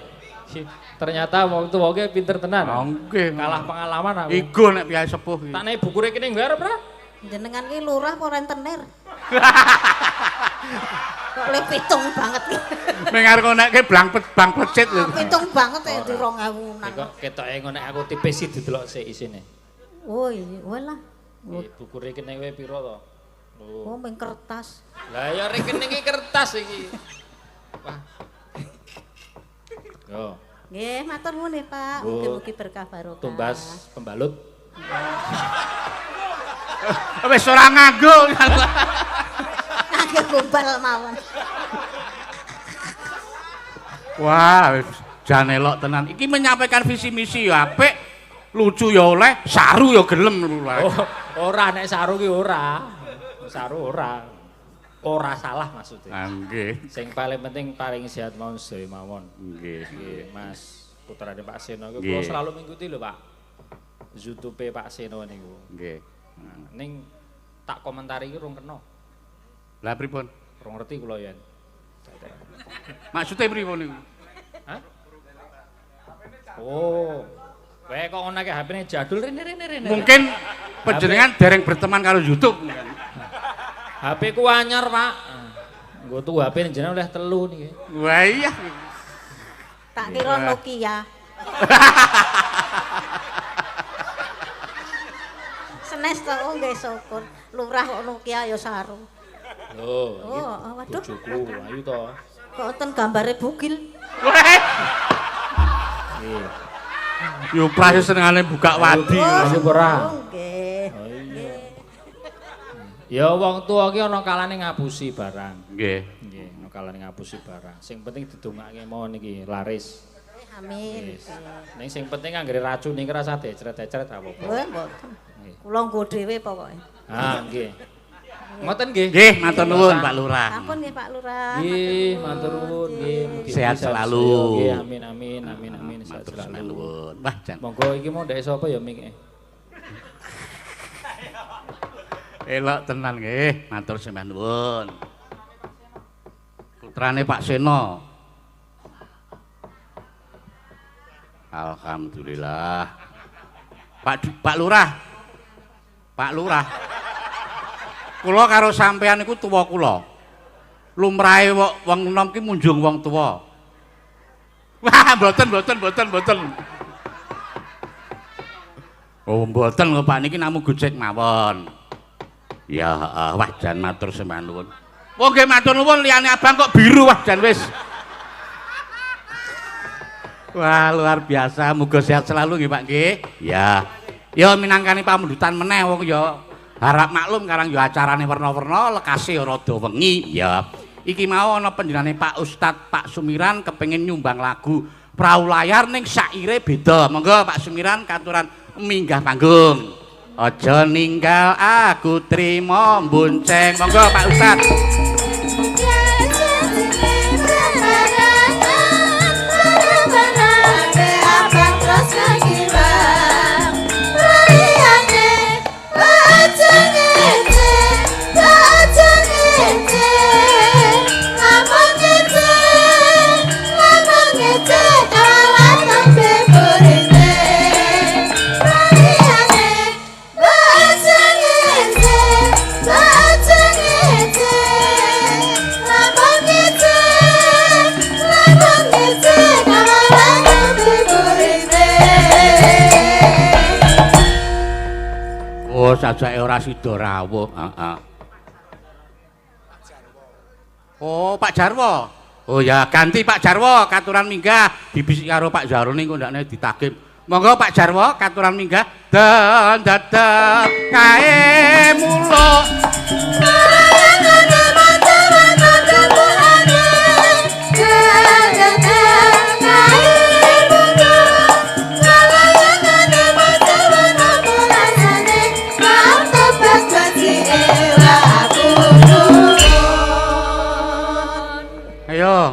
Ternyata wong tuwa ki pinter tenan. Nggih. Kalah pengalaman aku. Iku nek piyai sepuh iki. Tak nek buku rekening ngarep ora? Jenengan ki lurah apa rentenir? Kok le pitung banget ki. Ning arep nekke bang plecit lho. Pitung banget ya di 2000-an. Kok ketoke ngono aku tipis iki didelok sik isine. Oh iya, walah. Buku rekening wae pira to? Oh, ming kertas. Lah ya rekening iki kertas iki. Wah. Yo, Nggih, matur nuwun nggih, Pak. Bu. Mugi-mugi berkah barokah. tumbas pembalut. Wis ora nganggo. Nggih gombal mawon. Wah, wis jan elok tenan. Iki menyampaikan visi misi ya apik, lucu ya oleh, saru ya gelem lurah. Oh, ora nek saru ki ora. Saru ora. Ora salah maksudnya. Nggih. Sing paling penting paling sehat mawon sedaya mawon. Nggih. Nggih, Mas putrane Pak Seno iku Nggih. kula selalu mengikuti lho, Pak. YouTube Pak Seno niku. Nggih. Ning tak komentari iki rung kena. Lah pripun? Rung ngerti kula yen. Maksudnya pripun niku? Hah? Oh. Kowe kok ngono ke HP-ne jadul rene. Mungkin panjenengan dereng berteman karo YouTube. HP ku anyar, Pak. Nggo tuku HP jenengan oleh 3 niki. Wah iya. Tak kira Nokia. Senes to nggih syukur. Lurah kok Nokia ya saru. Loh, Oh, waduh. bojoku ayu to. Kok wonten gambare bugil. Nggih. Yo prase senengane buka wadi. Ayo ora. Oh, nggih. Oh iya. Ya wong tuwa ki ana kalane ngapusi barang. Nggih. Nggih, ana kalane ngapusi barang. Sing penting didongake mawon iki laris. Amin. Wis. Ning sing penting anggere racun iki rasa decret-decret apa-apa. Nggih, mboten. Nggih. Kula nggo dhewe pokoke. Ah, nggih. Ngoten nggih. Nggih, matur nuwun Pak Lurah. Ampun nggih Pak Lurah. Nggih, matur nuwun nggih. Mugi Sehat selalu. Nggih, amin. Sehat Matur selalu. nuwun. Wah, jan. Monggo iki mau ndek sapa ya mik. Elok tenan nggih, matur sembah nuwun. Putrane Pak Seno. Alhamdulillah. Pak Lurah. Pak Lurah. Kula karo sampean niku tuwa kula. Lumrahe wong enom ki munjung wong tuwa. Wah, mboten. Oh, mboten kok Pak niki namung gojek mawon. Ya, wah jan matur sembah nuwun. Wong nggih matur nuwun liyane abang kok biru wah jan wis. Wah, luar biasa. Muga sehat selalu nggih Pak nggih. Ya. Ya minangkani pamundutan meneh wong ya harap maklum karang ya acarane werna-werna, lekase ya rada wengi. Ya. Iki mau ana panjenengane Pak Ustad Pak Sumiran kepengin nyumbang lagu Prau Layar ning syaire beda. Monggo Pak Sumiran katuran minggah panggung. Aja ninggal aku trimo bonceng. Monggo Pak Ustad. Oh, sajake ora sida rawuh, heeh. Oh, Pak Jarwo. Oh ya, ganti Pak Jarwo katuran minggah dibisik karo Pak Jarone engko ndakne ditagih. Monggo Pak Jarwo katuran minggah. Dan dadak kae mulo.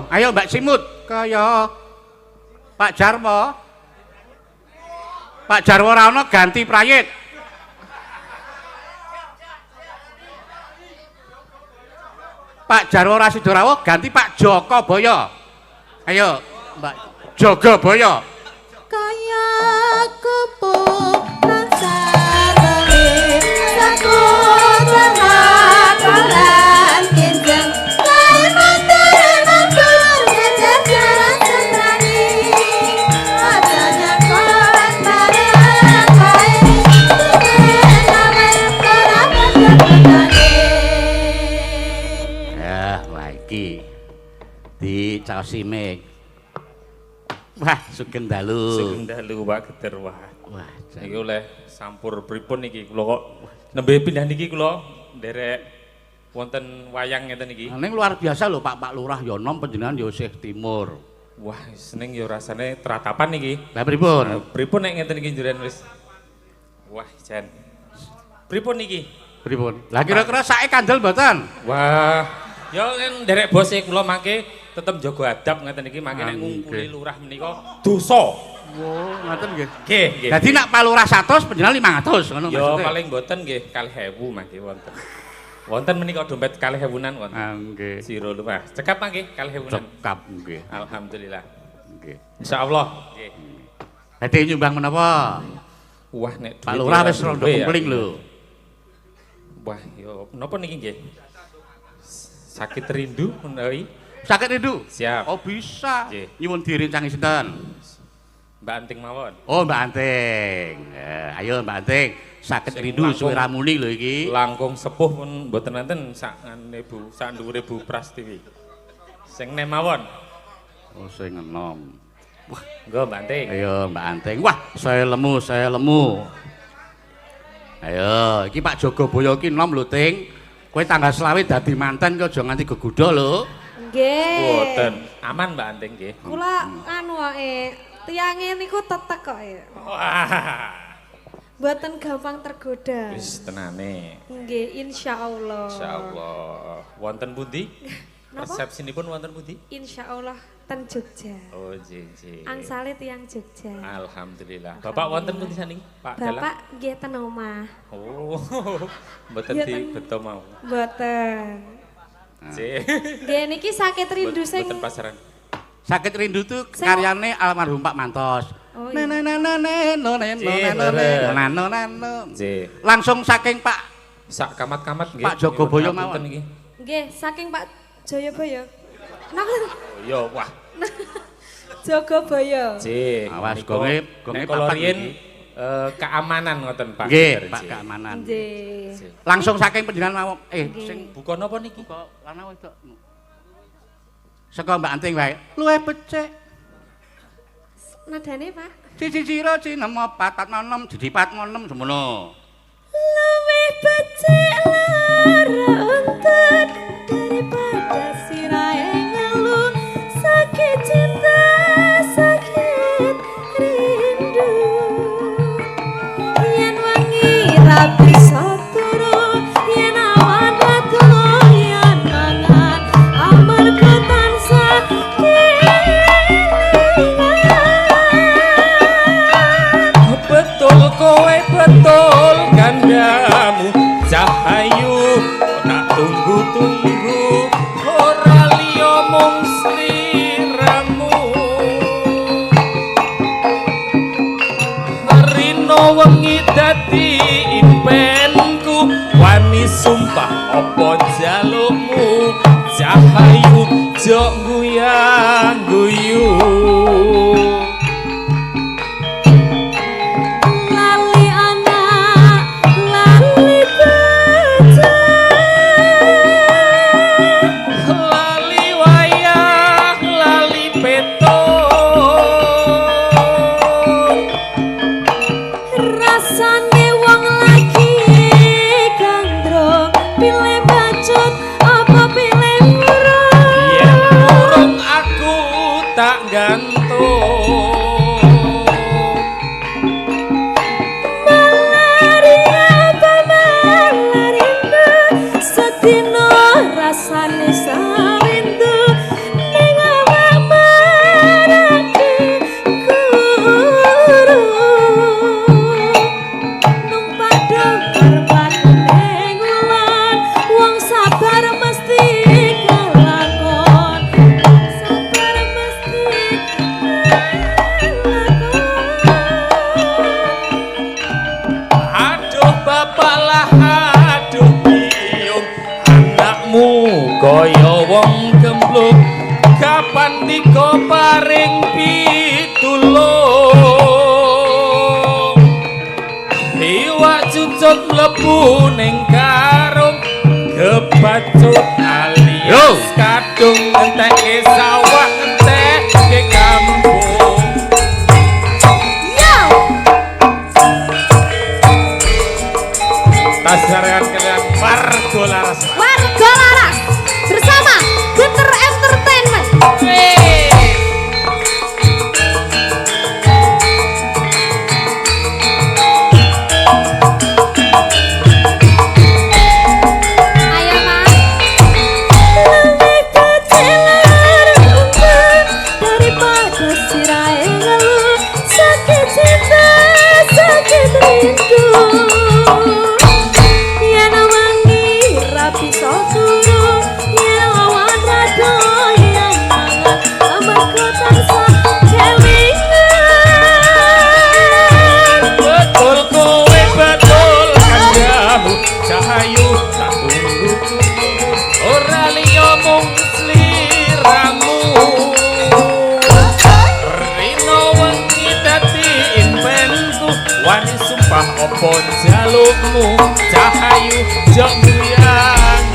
Ayo Mbak Simut kaya Pak Jarwo. Pak Jarwo ora ana ganti prayit. Pak Jarwo ora sida rawuh ganti Pak Joko Boyo. Ayo Mbak Jogo Boyo. Kaya kupu ransane sakutra kalan kinjeng kae matur matur jajaran sentrani ajanya kon bareng kae namen ora padane. Ya, wah iki dicaosi mik. Wah, sugeng dalu. Sugeng dalu Pak Geder wah. Wah, Niki oleh sampur pripun niki kula kok nembe pindah niki kula nderek wonten wayang ngeten niki. ning luar biasa lho Pak Lurah ya nom panjenengan ya isih timur. Wah, seneng ya rasane teratapan niki. Lah pripun? Pripun nek ngeten niki njuren wis. Wah, jan. Pripun niki? Pripun? Lah kira-kira sae kandel mboten? Wah, ya nderek bose kula mangke tetep jaga adab ngeten niki mangke nek Ah, ngungkuli nggih. lurah menika dosa. Oh, ngoten nggih. Nggih, nggih. Dadi nek Pak Lurah 100 panjenengan 500 ngono Ya maksudnya. paling mboten nggih 2.000 mangke wonten. Wonten menika dompet 2.000-an wonten. Nggih. Siro lupa. Cekap nggih 2.000-an. Cekap nggih. Alhamdulillah. Nggih. Insyaallah. Nggih. Badhe nyumbang menapa? Wah nek Pak Lurah wis rondo kempling lho. Wah, yo napa niki nggih? Sakit rindu menawi. Sakit rindu? Siap. Oh bisa. Nggih. Nyuwun direncangi sinten? Mbak Anting mawon. Oh Mbak Anting. Ayo Mbak Anting, sakit Sing rindu langkung- suwe ramuni lho iki. Langkung sepuh pun mboten enten sakane Bu, sak dhuwure Bu Prastiwi. Sing nem mawon. Oh sing enom. Wah, Nggo Mbak Anting. ayo Mbak Anting. Wah, saya lemu. Ayo, iki Pak Jogoboyo ki enom lho, Ting. Kowe tanggal selawe dadi manten kok aja nganti gegudha lho. Nggih. Mboten. Aman Mbak Anting nggih. Kula anu wae, tiyange niku tetek kok ya. Wah. Mboten gampang tergoda. Wis tenane. Nggih, insyaallah. Insyaallah. Wonten pundi? Napa? Resepsinipun wonten pundi? Insyaallah ten Jogja. Oh, jiji. Angsale tiyang Jogja. Alhamdulillah. Bapak wonten pundi saniki? Pak Dalang? Bapak nggih ten omah. Oh. Mboten Iya, di ten. beto mau. Mboten. Jih. Nggih niki sakit rindu sing Mboten pasaran. Sakit rindu tuh karyane almarhum Pak Mantos. Oh, iya. Jih. Langsung saking Pak Sak kamat-kamat nggih. Pak Jogoboyo Ngapunten mawon. niki. Nggih, saking Pak Jayabaya. Napa? Oh, yo wah. Jogobaya. Jih. Awas, Nika- gonge nek papat kula riyen niki. keamanan ngoten Pak. Nggih, Jih. Pak keamanan. Nggih. Jih. Langsung saking panjenengan mawon. Sing Buka napa niki? buka lanang wedok. Saka Mbak Anting wae. Luwe becik. Nadane, Pak. Cici ciro cinema patat nonom didipat monem semono. Luwih becik lara untut daripada sirahe ngeluh sakit cinta sakit rindu yen wangi ra bisa turu yen awan watu yen mangan amarga tansah Betul kowe betul kandamu Cahayu tak tunggu-tunggu ora liya mung sliramu Rino wengi dadi impenku wani sumpah apa jalukmu Cahayu jok guyang-guyu lali anak lali becik lali wayah lali peto rasane wong lagi gandrung pilih bacot apa pilih murung yen urung aku tak gantung Malaria pamalarindu sedina rasane sarindu ning awak marake guru numpak dokter pakuning ulon wong sabar mesti kelakon sabar mesti kelakon aduh bapak lah aduh biung anakmu kaya wong gemblung kapan diko paring pitulung iwak cucut mlebu ning karung kebacut alias kadung entek sawah entek ke kampung tasaran kalian warga laras Warga Laras bersama Gunter Entertainment. Ayo Mas. Lebih kecil rumput daripada sirahe ngeluh sakit cinta sakit rindu. Yen wangi rapi wani sumpah opo jalukmu cahayu jok guyang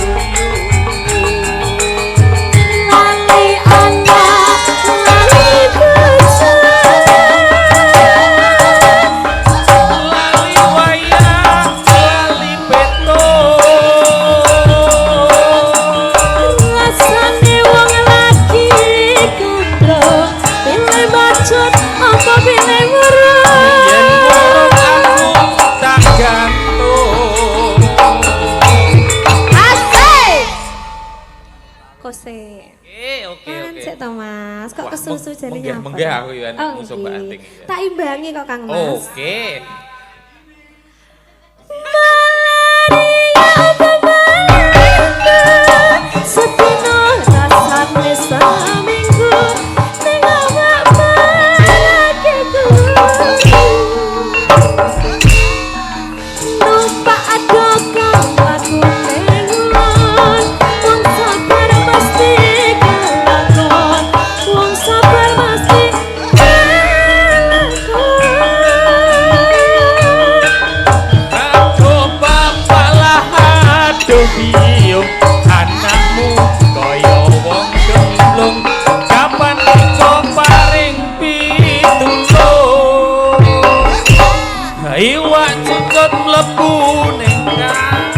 lali anak lali bojo lali wayang lali peto rasane wong lagi kandro pilih bacot apa pilih murah yen burung aku tak gantung Asik. Kose. oke Sik to Mas, kok Wah, kesusu jane menggah- nyapa? menggah aku ya, Oh, musuh nggih. Mbak Anting. Tak imbangi kok Kang Mas. oke Sedino rasane seminggu ning awak malakiku numpak adokan aku ning ulon wong sabar pasti kelakon wong sabar pasti aduh bapak lah aduh biung anakmu kaya wong gemblung kapan iko paring pitulung iwak cucut mlebu ning kang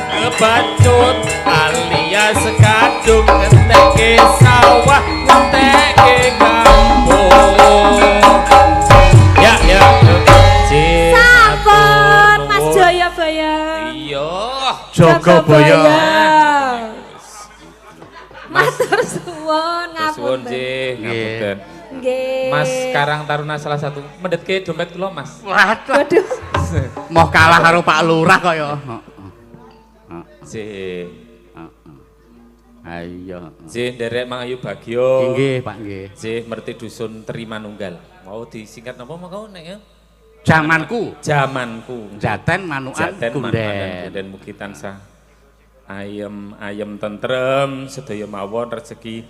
kebacut alias kadung ngentekke sawah ngentekke kampung ya Sampun Mas Jayabaya iya Jogabaya. Matur suwun suwun ngapunten. nggih ngapunten Nggih. Mas Karang Taruna salah satu mendetke dompet kula Mas Waduh. Mau kalah karo Pak Lurah kaya. Jih Ayo. Jih nderek Mang Ayu Bagio Nggih, Pak nggih. Jih merti dusun Terima Nunggal mau disingkat napa mau nek ya Jamanku jamanku Jaten Manukan Jaten Manukan Kunden. dan mugi tansah ayem tentrem sedaya mawon rezeki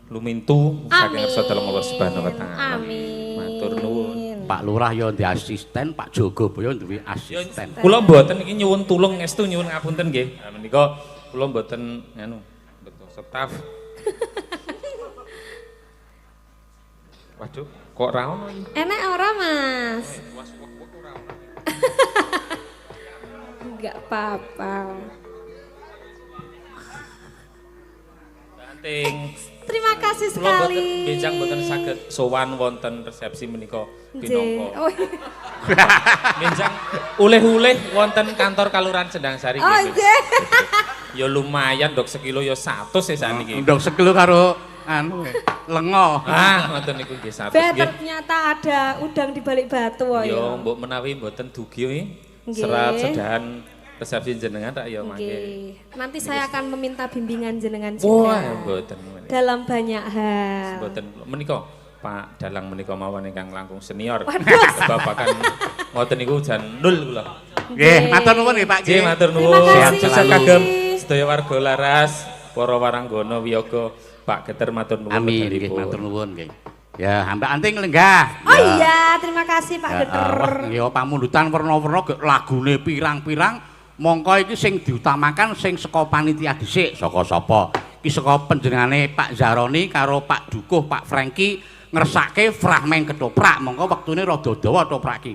lumintu saking Amin. ngarsa dalem Allah Subhanahu wa taala. Amin. Matur nuwun. Pak Lurah ya ndek asisten, Pak Jogabaya duwe asisten. Kula mboten iki nyuwun tulung estu nyuwun ngapunten nggih. Nah, menika kula mboten anu betul staf. Waduh, kok ra ono iki? Enak ora Mas? Enggak apa-apa. Banting. Terima kasih Kula mboten sekali. benjang mboten saged sowan wonten resepsi menika Nggih. pinangka. Oh, Benjang uleh-uleh wonten kantor Kalurahan Sendang Sari oh nggih. nggih. Ya lumayan dok sekilo ya 100 ya saniki. Ndok sekilo karo anu lengo. Ah, ngoten niku nggih 100 Ben nggih. ternyata ada udang di balik batu wae. Ya mbok menawi mboten dugi Nggih. serat sedahan resepsi jenengan tak ya mangke. Nggih. Nanti saya akan meminta bimbingan jenengan Wah, juga mboten. dalam banyak hal. Mboten menika Pak Dalang menika mawon ingkang langkung senior. Babakan ngoten niku jan nul kula. Nggih, matur nuwun nggih Pak Nggih, nggih. matur Terima nuwun. kasih. Sukses kagem sedaya warga laras, para waranggana wiyaga Pak Geter matur nuwun. Amin nggih, medalipun. matur nuwun nggih. Ya, Mbak Anting lenggah. Oh iya, terima kasih Pak Geter. Wah, ya pamundutan werna-werna ge lagune pirang-pirang. Mongko iki sing diutamakan sing saka panitia dhisik, saka sapa? Iki saka panjenengane Pak Zaroni karo Pak Dukuh, Pak Franky ngersake fragmen ketoprak. Mongko wektune rada dawa toprak iki.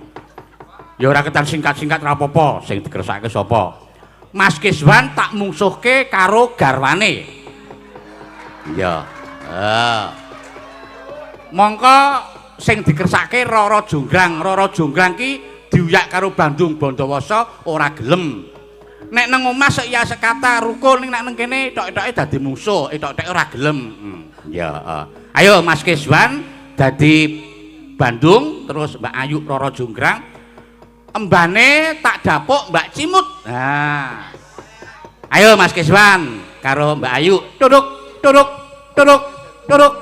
Ya ora ketan singkat-singkat ora apa-apa, sing dikersake sapa? Mas Kiswan tak mungsuhke karo garwane. Iya. Mongko sing dikersake Roro Jonggrang. Roro Jonggrang ki diuyak karo Bandung Bondowoso ora gelem. Nek nang omah sek ya sekata rukun ning nek nang kene tok-toke dadi musuh, tok-toke ora gelem. Ya. Ayo Mas Kiswan dadi Bandung terus Mbak Ayu Roro Jonggrang. Embane tak dapuk Mbak Cimut. Nah. Ayo Mas Kiswan karo Mbak Ayu. Duduk, duduk, duduk, duduk.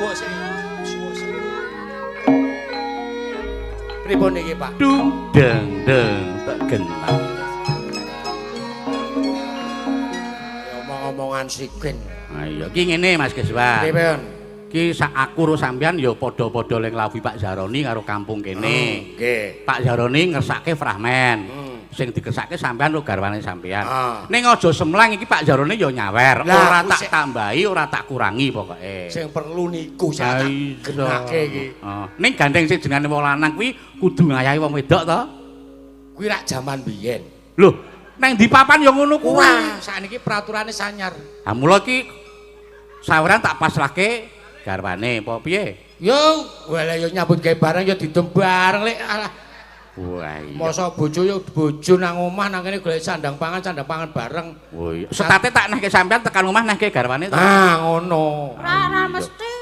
suwuk sik. Suwuk sik. Pripun iki, Pak? Dung deng deng tak genang. Omong-omongan sikin. Ha iya ki ngene Mas Geswan. Pripun? Ki sak aku karo sampean ya padha-padha ling lawi Pak Jaroni karo kampung kene. Nggih. Pak Jaroni ngersake fragmen. Sing dikersake sampean lo garwane sampean. Ah. Ning aja semlang iki Pak Jaroni ya nyawer, Lah, ora tak tambahi, ora tak kurangi pokoke. Sing perlu niku sak genake iki. Heeh. Ning gandeng sing jenenge wong lanang kuwi kudu ngayahi wong wedok to? Kuwi rak jaman biyen. Lho, nang ndi papan ya ngono kuwi. Wah, sakniki peraturane sanyar. Ha mula ki saweran tak pasrahke garwane apa piye? Yo, wala yo nyambut gawe bareng yo didem bareng lek alah. Wah iya. Masa bojo yo bojo nang omah nang kene golek sandang pangan bareng. Oh iya. Setate tak nehke sampean tekan omah nehke garwane to. Ah, ngono. Ora mesti.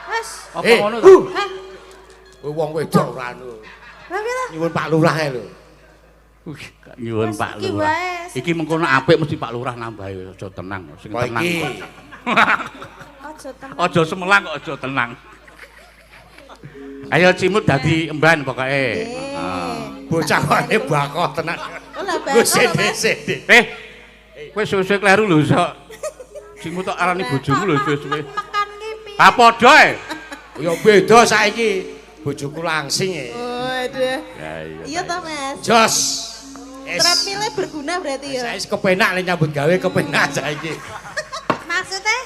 Wes. Apa ngono to? Hah? Kowe wong wedok ora anu. Lah piye to? Nyuwun Pak Lurah ae lho. Nyuwun Wes, Pak iki Lurah. wae. Iki mengkono apik mesti Pak Lurah nambahi aja tenang, sing Kok tenang. iki Aja temen. Aja semelang kok aja tenang. Ayo cimut dadi emban pokoke. bocah kok bakoh tenan. Oh lah Gue bakal sede-sede. Kowe suwe-suwe kleru lho sok. Singmu tok arani bojomu lho suwe-suwe. makan ki piye? Ha padha ae. Ya beda saiki. Bojoku langsing e. Waduh. Ya iya. Iya toh, Mas. Jos. Treadmill berguna berarti ya. Saya kepenak nek nyambut gawe kepenak saiki. Maksudnya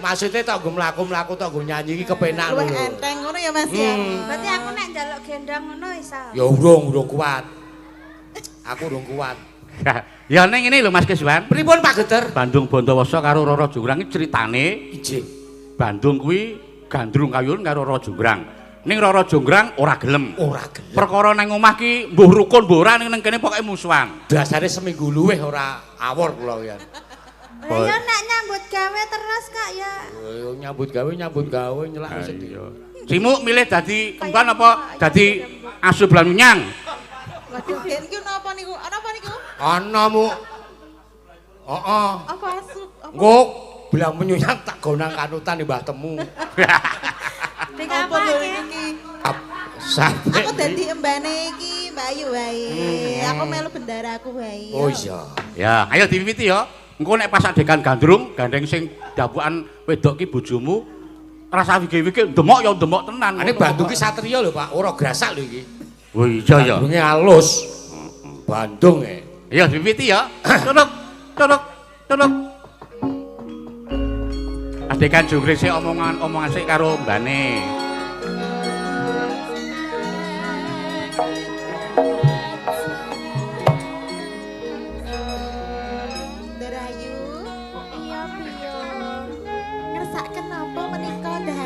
Maksudnya tak gue mlaku-mlaku tak gue nyanyi iki kepenak luwih lho. enteng ngono ya Mas ya. Berarti aku nek njaluk gendang ngono iso. Ya urung kuat. Aku urung kuat. Ya ning ngene lho Mas Keswan. Pripun Pak Geter? Bandung Bondowoso karo Roro Jonggrang iki critane Ijing. Bandung kuwi gandrung kayun karo Roro Jonggrang. Ning Roro Jonggrang ora gelem. Ora gelem. Perkara nang omah ki mbuh rukun mbuh ora ning kene pokoke musuhan. Dasare seminggu luwih ora awor kula ya. Lah ya nek nyambut gawe terus kok ya. Nyambut gawe nyelak sedih. Simu milih dadi kemban apa dadi asu blanyunyang? Waduh, ben iki napa niku? Napa niku? Ana mu. Heeh. Apa asu? Apa? Engko belang menyunyang tak gonang kanutan di Mbah Temu. Ning apa iki? Sampai. Aku dadi embane iki Mbak Ayu wae. Aku melu bendaraku wae. Oh iya. Ya, ayo diwiwiti ya. Engko nek pas adegan gandrung, gandeng sing dapukan wedok ki bojomu rasa wige-wige ndemok ya ndemok tenan. Ini Bandung ki satria lho Pak, ora grasak lho iki. Oh iya ya. Bandunge halus. Bandung e. Ya diwiwiti ya. Tuduk. Adegan jongre sik omongan sik karo mbane.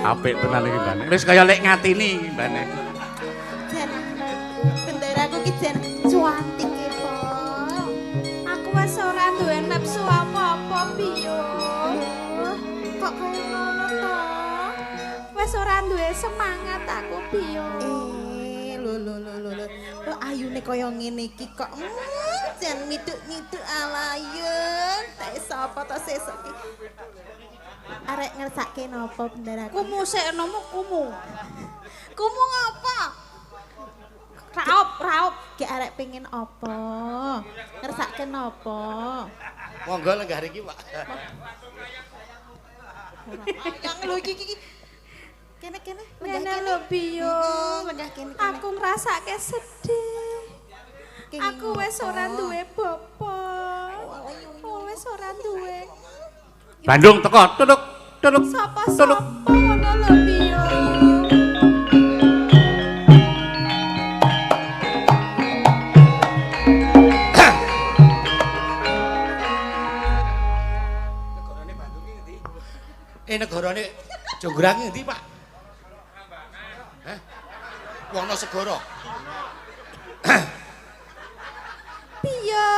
Apik tenan iki mbane. Wis kaya lek ngatini iki mbane. Jan benderaku ki jan cuantik e, Po. Aku wis ora duwe nafsu apa-apa, Piyo. Kok kaya ngono to? Wis ora duwe semangat aku, Piyo. Lho. Ayune kaya ngene iki kok jan miduk-miduk alayun. Tak sapa to sesuk iki? Arek ngersake napa bendera? Kumu sik enomu kumu. Kumu ngapa? Raup. Ki arek pengen apa? Ngersake napa? Monggo lenggah iki, Pak. Yang lho iki. Kene. Lenggah lho Biyo. Lenggah kene. Aku ngrasake sedih. Aku wis ora duwe bapak. Wis ora duwe. Bandung teko, tuduk. Sapa ngono lho Biyo. Negarane Jonggrang ngendi, Pak? Hah? Wonosegoro. Biyo.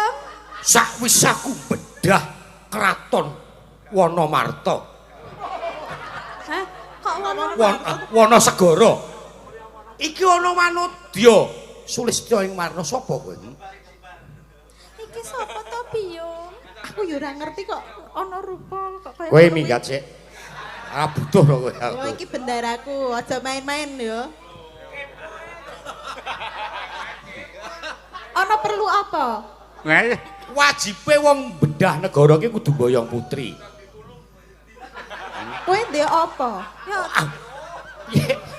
Sakwis aku bedah keraton Wonomarta. Hah? Kok Wonosegoro. Iki ana Wanodya. Sulistya ing Marna sapa kowe? Iki sapa to Biyo? Aku yo ora ngerti kok ana rupa kok kaya Kowe minggat sik. Ah butuh kok kowe aku. Oh, iki bendaraku, aja main-main ya. Ana perlu apa? Wajibe wong bedah negara ki kudu boyong putri. Kowe ndek apa? Ya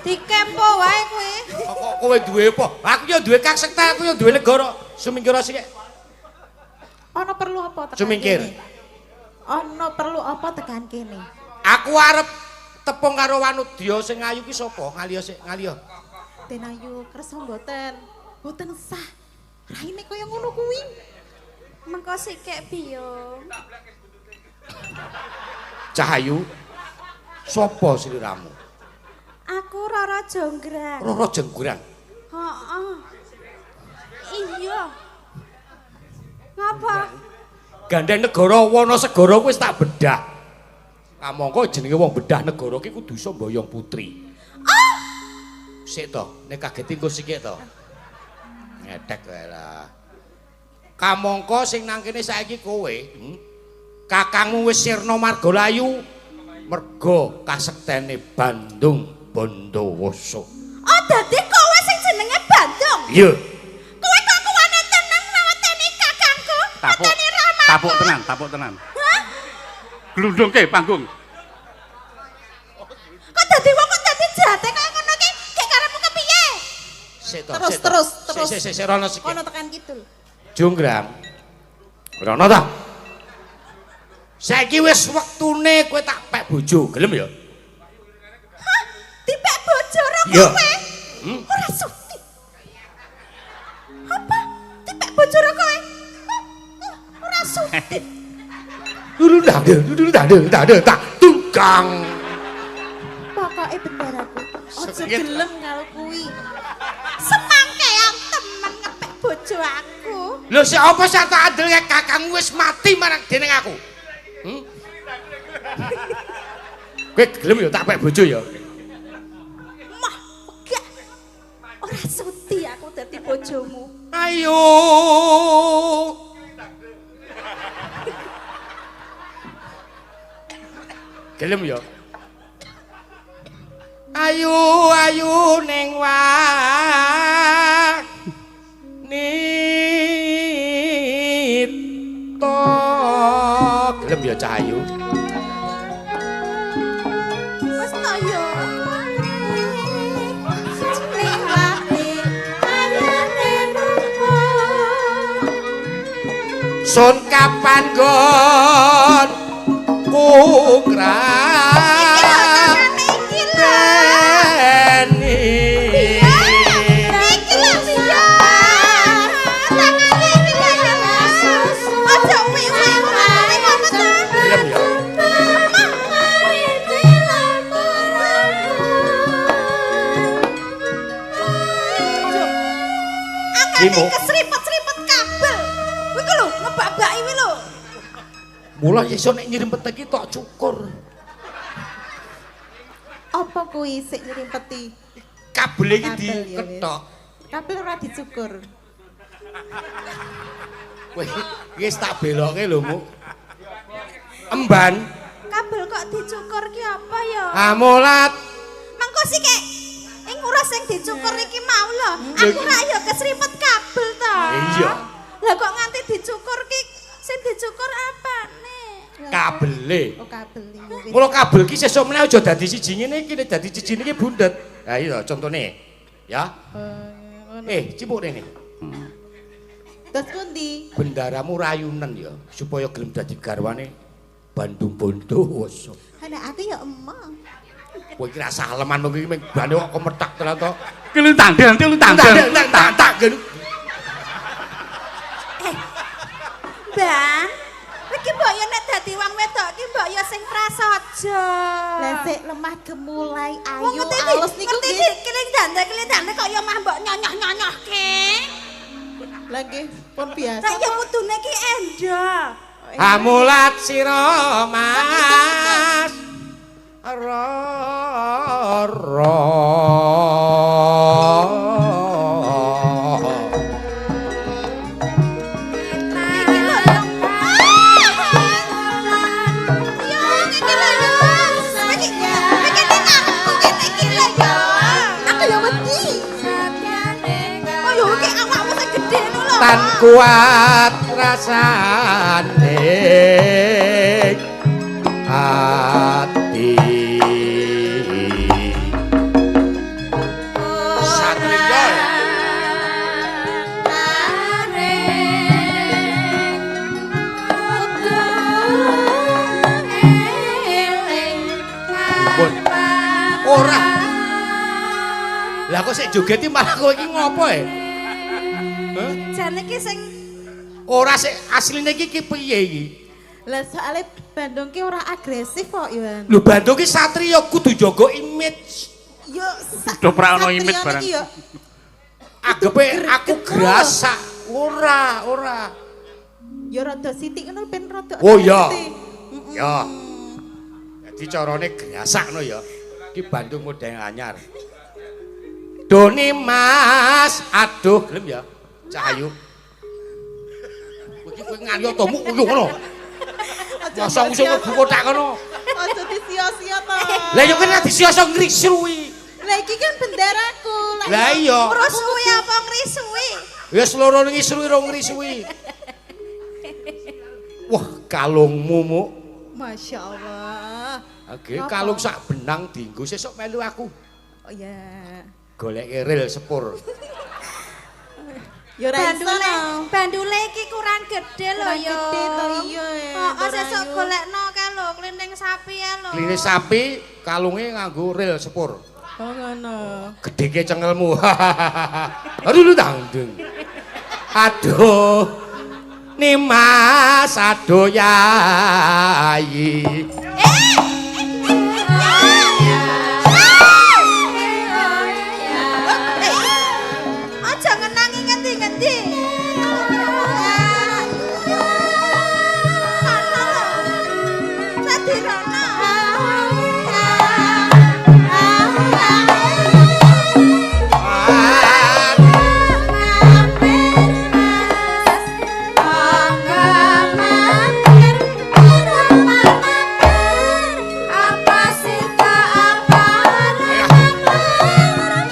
dikempo wae kowe. Kok kowe duwe apa? Aku ya duwe kasekta, aku ya duwe negara. Sumingkir sik. Ana perlu apa tekan Sumingkir. kene? Ana perlu apa tekan kene? Aku arep tepung karo Wanudya sing ayu ki sapa? Ngaliya sik, ngaliya. Den Ayu kersa mboten. Mboten sah. Raine kaya ngono kuwi. Mengko sikek biyo. Cahayu. Sapa sliramu? Aku Rara Jonggrang. Rara Jenggrang. Heeh. Iya. Ngapa? Gandeng negara wana segara wis tak bedah. Kamangka jenenge wong bedah negara ki kudu iso mboyong putri. Sik to, nek kaget engko sikik to. Ngedek wae lah. Kamangka sing nang kene saiki kowe, kakangmu wis sirna Margalayu merga kasektene Bandung Bondowoso. Oh, dadi kowe sing jenenge Bandung. Iya. Kowe kok kuwane tenang nawateni kakangku. Mateni Rama. Tapuk tenan. Glundungke panggung. Kok dadi wong kok dadi jate kaya ngono ki? Gek karepmu kepiye? Sik to, Terus, sik to. terus. Sik rono sikik. Ono tekan kidul. Jonggrang. Rono ta? Saiki wis wektune kowe tak pek bojo, gelem ya? Hah? Dipek bojo ro Iya. kowe? Ora suti. Apa? Dipek bojo ro kowe? Ora suti. Dulu tak tukang. Pokoke bendaraku. Aja Sekit. gelem karo kuwi. Semangkean temen ngepek bojo aku. Lho sik apa sak tak adelke kakangmu wis mati marang dening aku? Kowe gelem ya tak pek bojo ya? Mah, enggak. Ora suti aku dadi bojomu. Ayo. Gelem ya? Ayu ayu ning wanita. Gelem ya Cahayu? Wes to yo. Ning wati ayane rupa. Sun kapan gon kukrah reni gelem ya? Cimo. Keseripet-seripet kabel. Kuwi ku lho, ngebak-baki kuwi lho. Mula iso nek nyrimpet iki tok cukur. Apa kuwi sik nyrimpeti? Kabel iki Kabel, ya, diketok. Kabel ora dicukur. Kowe wis tak beloke lho, Mu. Emban. Kabel kok dicukur ki apa ya? Amolat. Mengko sik kek ing ora sing dicukur iki mau lho. Aku ra ya kesripet kabel to. Iya. Lah kok nganti dicukur ki sing dicukur apane? Kabele. Oh kabel iki. Mula kabel ki sesuk meneh aja dadi siji ngene iki, nek dadi siji iki bundet. Ha iya contone. Ya. Cipuk rene. Terus pundi? Bendaramu rayunen ya supaya gelem dadi garwane Bandung Bondowoso. Ana aku ya emang. Kowe iki ra saleman kok iki bane kok kemetak tenan to. Ki lu tandel. Tak gen. Bang, iki mbok yo nek dadi wong wedok iki mbok yo sing prasaja. Lah sik lemah gemulai ayu alus niku ngerti kiling dande kok yo mah mbok nyonyoh-nyonyohke. Lah nggih, pun biasa. Lah ya kudune ki endah. Amulat sira Mas. tan kuat rasane ati Satria ora lah kok sik joget iki malah kowe iki ngopo e Jane iki sing ora sik asline iki piye iki lah soalnya Bandung ki ora agresif kok ya. lho Bandung ki satria kudu jaga image Yo Udah prakno imit barang. Anggepe aku grasak ora Ya rada sithik ngono ben rada. Oh iya. Ya. Jadi carane grasakno ya. Ki Bandung model anyar. Doni Mas, aduh gelem ya. Cahayu. Iki kowe nganyo to mu ngono. Masa usung mlebu kotak ngono. Aja disia-sia to. Lah yo kena disia-sia ngrisui. Lah iki kan benderaku. Lah iya. Terus kuwi apa ngrisui? Wis loro ngisui ro ngrisui. Wah, kalungmu mu. Masya Allah. Oke, kalung sak benang dienggo sesuk melu aku. Oh ya. Golek ril sepur. Ya ora iso. Bandule iki kurang gede lho ya. Gede to iya. Heeh, sesuk golekno kae lho klinting sapi ya lho. Klinis sapi kalunge nganggo ril sepur. Oh ngono. Gedhe cengelmu. Aduh tangdung. Aduh. Nimas aduh yayi. Aja ngenangi ngendi-ngendi. Sadirana.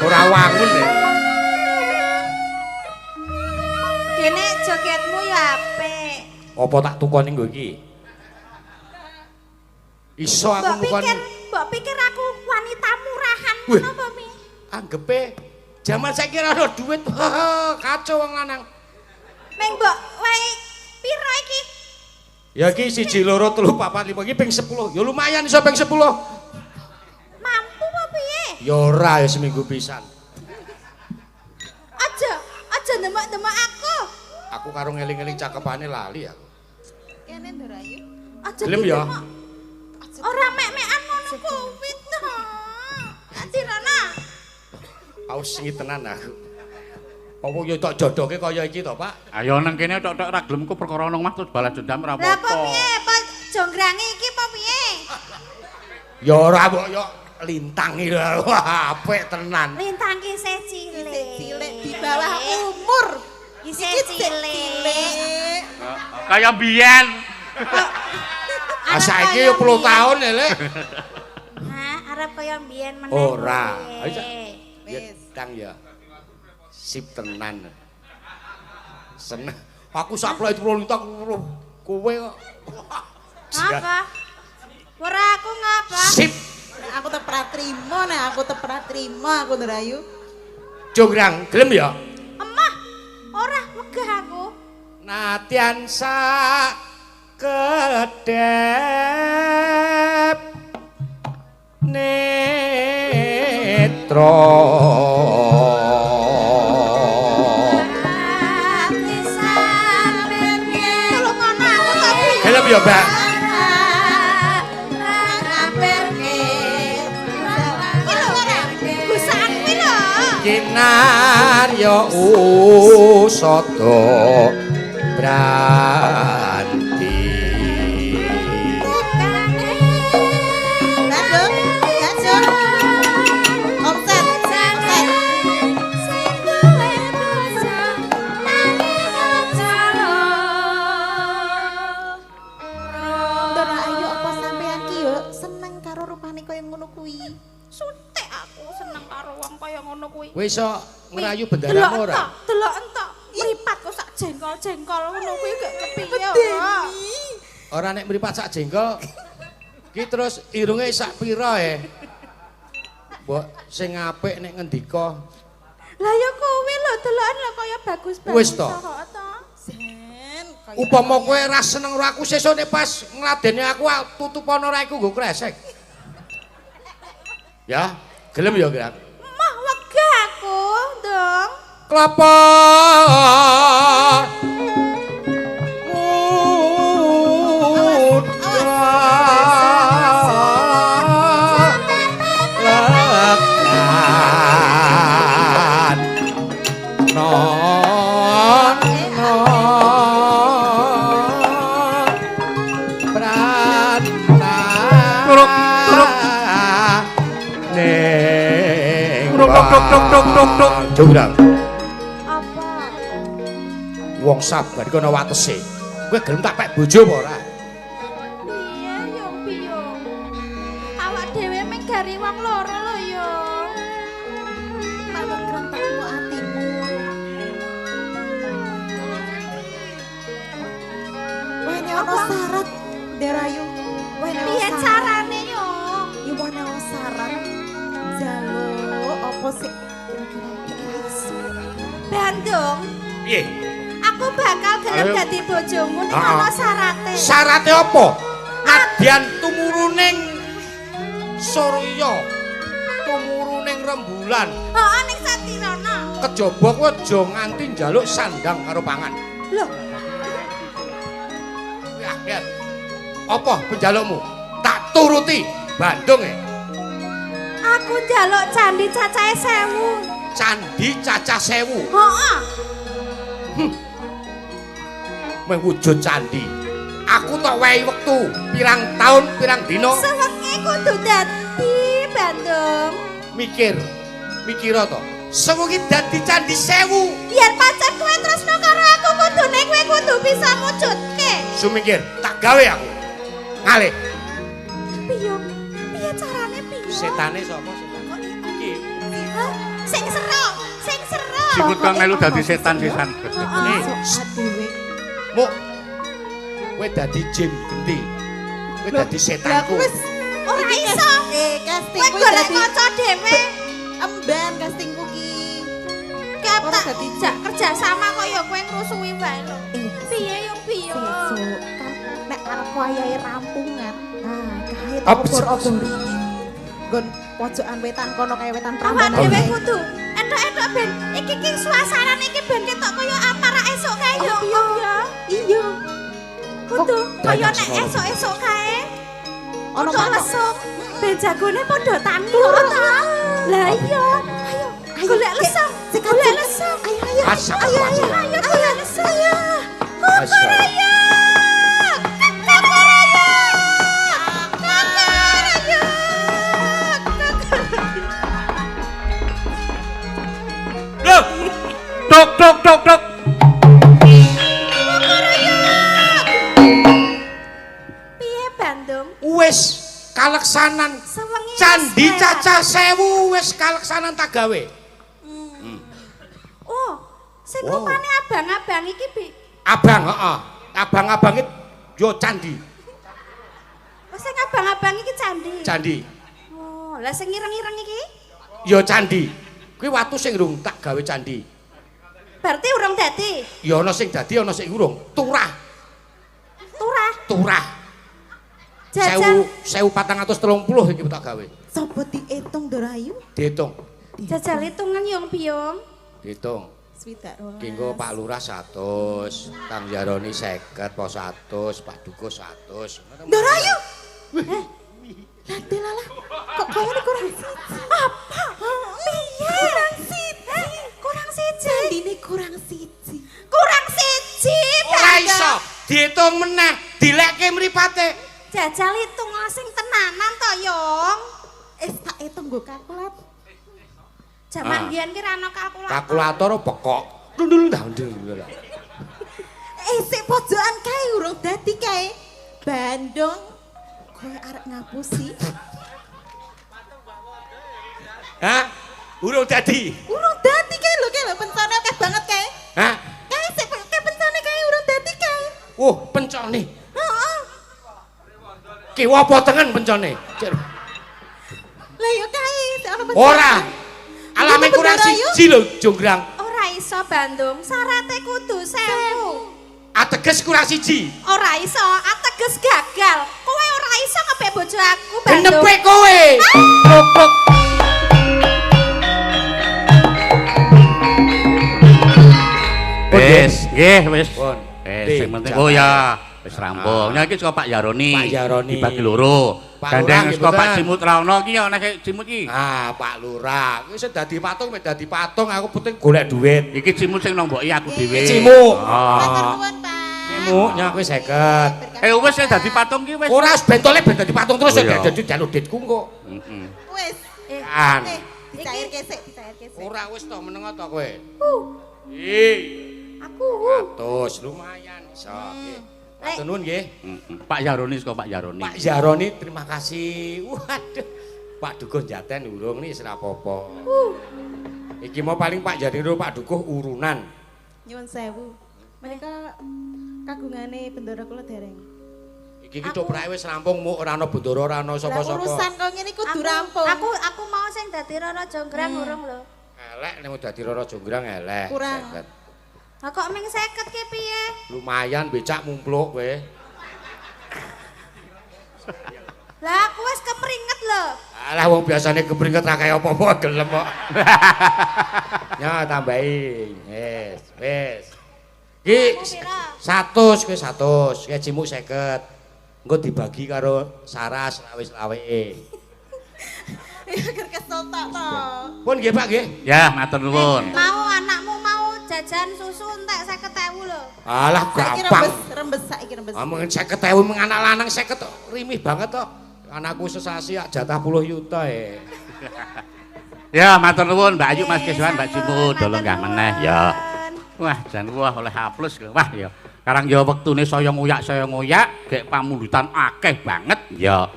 Ora wangun nek. Kene jogetmu ya apik. Apa tak tukoni nggo iki? Iso aku tukoni. Mbok pikir aku wanita murahan Wih. ngono apa Mi? Anggepe jaman saiki ora ono duit. Kacau wong lanang. Meng mbok wae piro iki? Ya iki 1 2 3 4 5 iki ping 10. Ya lumayan iso ping 10. Mampu apa piye? Ya ora ya seminggu pisan. Aja ndemek-ndemek aku. Aku karo ngeling-eling cakepane lali aku. Kene Ndorayu. Aja Gelem ya? ora mek-mekan ngono kuwi to. Adirana. Aus sing tenan aku. Apa ya tok jodoke kaya iki to, Pak? Ayo nang kene tok-tok ra gelemku perkara nang Mas terus balas dendam ora Lah apa apa-apa. piye? Apa jonggrange iki apa piye? Ya ora mbok yo lintangi lho. Wah, apik tenan. Lintang ki isih cilik. Cilik di bawah umur. Isih Iki cilik. Kaya biyen. Ah saiki yo 10 tahun ya, Lek. Hah, arep kaya mbiyen meneh. Ora. kowe. Ayo, ya tang ya. Sip tenan. Seneng. Aku saplok itu lintak kowe kok. Apa? Ora aku ngapa? Sip. Nek aku tepra trimo aku Ndorayu. Jograng, gelem ya? Emah, ora wegah aku. Natyan sak kedep netra Ati sampirnya. Tolong ana aku tapi. gelem ya Mbak kinar ya usada branti Ndorayu apa sampean ki yo seneng karo rupane kaya ngono kuwi. Sutek aku seneng karo wong kaya ngono kuwi. kowe iso ngrayu bendaramu ora Delok entok, mripat kok sak jengkol ngono kuwi gak kepiye ora. Ora nek mripat sak jengkol. Ki terus irunge sak pira Mbok sing apik nek ngendika. Lah ya kuwi lho deloken lho kaya bagus banget. Wis to. Sen kaya Upama kowe ra seneng karo aku sesuk nek pas ngladeni aku tutupana ra iku nggo kresek. Ya, gelem ya kira. mah wegah aku, Dong. Klapa Jurang. Apa? Wong sabar iku ana watese. Kowe gelem tak pek bojo apa ora? Piye yo piye? Awak dhewe mung gari wong loro lho yo. Malah grentakmu atimu. Wene ana syarat, Derayu. Wene piye carane yo? Yo wene ana syarat. Jaluk apa sih? Bandung. Piye? Aku bakal gelem dadi bojomu ning ana syarate. Syarate apa? Nadyan tumuruning Surya, tumuruning rembulan. Heeh ning Satirana. Kejaba kowe aja nganti njaluk sandang karo pangan. Lho, Ya, apa penjalukmu? Tak turuti, Bandung aku njaluk candi cacahe 1000. Candi Cacah 1000. Heeh. Meh wujud candi. Aku tok wehi wektu, pirang taun, pirang dina. Sewengi kudu dadi Bandung. Mikir to. Sewengi dadi candi 1000. Biar pancen kowe tresno karo aku kudune kowe kudu bisa mujudke. Sumikir, tak gawe aku. Ngalih. Piye? Piye carane piye? Setane sapa setan? Iki. Hah? Sing sero. Sikut kang melu dadi setan sisan. Heeh. Dhewe. Muk. Kowe dadi jin genti. Kowe dadi setanku. Ora iso. Casting Kowe golek kanca dhewe. emban castingku ki. Kata dijak kerja sama kaya kowe ngrusuhi wae lho. Piye yo piye? Sesuk kan nek arep wayahe rampungan. Nah, kae Apa obor-obori. Nggon pojokan wetan kono kae wetan Awak Prambanan. dhewe kudu entuk-entuk ben iki suasana iki ben ketok kaya amara esuk kae yo. Iya. Kudu kaya banyak nek suara. esuk-esuk kae. Ono Ono lesuk. Ben jagone padha tani lho ta. Lah iya. Ayo. Golek lesuk. Golek lesuk. Ayo. Asap. Ayo golek lesuk. Asap. Tok. Piye Bandung? Wis kaleksanan. Sewengi Candi wis Cacah 1000 wis kaleksanan tak gawe. Oh, sing Wow. rupane abang-abang iki Abang, heeh. Abang-abang yo candi. Oh, sing abang-abang iki candi. Candi. Oh, lah sing ireng-ireng iki? Yo candi. Kuwi watu sing urung tak gawe candi. Berarti urung dadi. Ya ana sing dadi ana sing urung. Turah. Jajal 1430 iki tak gawe. Sopo diitung Dorayu? Diitung. jajal hitungan yung piyong. Diitung. Swidak rolas. Kengko Pak Lurah 100, Kang Jaroni 50, Pos 100, Pak Dukus 100. Dorayu. Latilalah. Kok kayane kurang siji? Apa? Piye? Kurang siji. Candine kurang siji. Kurang siji. Ora iso. Diitung meneh, dilekke mripate. Jajal hitung sing tenanan to, Yung. Tak itung nggo kalkulat. Jaman biyen ki ra ana kalkulator. Kalkulator bekok. Ndul ndul. Sik pojokan kae urung dadi kae. Bandung kowe arep ngapusi. Hah? Urung dadi. Urung dadi kae lho pencane akeh banget kae. Hah? Kae sik Pencone. Heeh. Kiwa apa tengen pencone? Lah ya kae, ana pencone. Ora. Alame kurang siji lho, Jonggrang. Ora iso Bandung, syaraté kudu 1000. Ateges kurang siji. Ora iso, ateges gagal. Kowe ora iso ngebek bojo aku, Bandung. Genepe kowe. Goblok. Wis, nggih wis. Pun. Sing penting oh ya wis rampung. Nek iki saka Pak Yaroni. Pak Yaroni. Dibagi loro. Pak Gandeng Lurah, saka Pak mboten. Cimut ra ono iki ya nek Cimut iki. Pak Lurah. Wis dadi patung, dadi patung aku penting golek duit. Iki Cimut sing nomboki aku dhewe. Cimut. Matur nuwun, Pak. Cimut nyak kowe 50. Wis dadi patung ki wis. Ora bentole ben dadi patung terus Oh, iya. dadi jaluk duitku engko. Wis. Kan. Dicairke sik, dicairke sik. Ora wis to meneng to kowe. Aku. 100 lumayan iso. Nggih. Matur nuwun nggih. Pak Yaroni saka Pak Yaroni. Pak Yaroni terima kasih. Waduh. Pak Dukuh Jaten urung nih ora apa-apa. Iki mau paling Pak Yaroni Pak Dukuh urunan. Nyuwun sewu. Menika kagungane bendara kula dereng. Iki coprake wis rampung muk ora ana bendara ora ana sapa-sapa. Urusan kok ngene kudu rampung. Aku mau sing dadi Rara Jonggrang urung lho. Elek nek mau dadi Rara Jonggrang elek. Kurang. 50. Lah kok ming 50 ki piye? Lumayan becak mumpluk kowe. Lah aku wis kepringet lho. Alah wong biasane kepringet ra kaya apa-apa gelem kok. Ya tambahi. Wis. Ki 100 kowe 100, kowe cimuk 50. Engko dibagi karo Saras wis laweke. Ger kesel tok to. Pun nggih Pak nggih. Ya, matur nuwun. Mau anakmu mau jajan susu entek 50.000 lho. Alah Saiki gampang. rembes saiki rembes. Ngomongin 50.000 mung anak lanang 50 rimih banget to. Anakku sesasi jatah 10 juta Ya, matur nuwun Mbak Ayu Mas Keswan Mbak Cimut dolong gak meneh ya. Wah, jan wah oleh A+ wah ya. Karang ya wektune saya nguyak gek pamundutan akeh banget ya.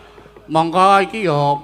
Monggo iki ya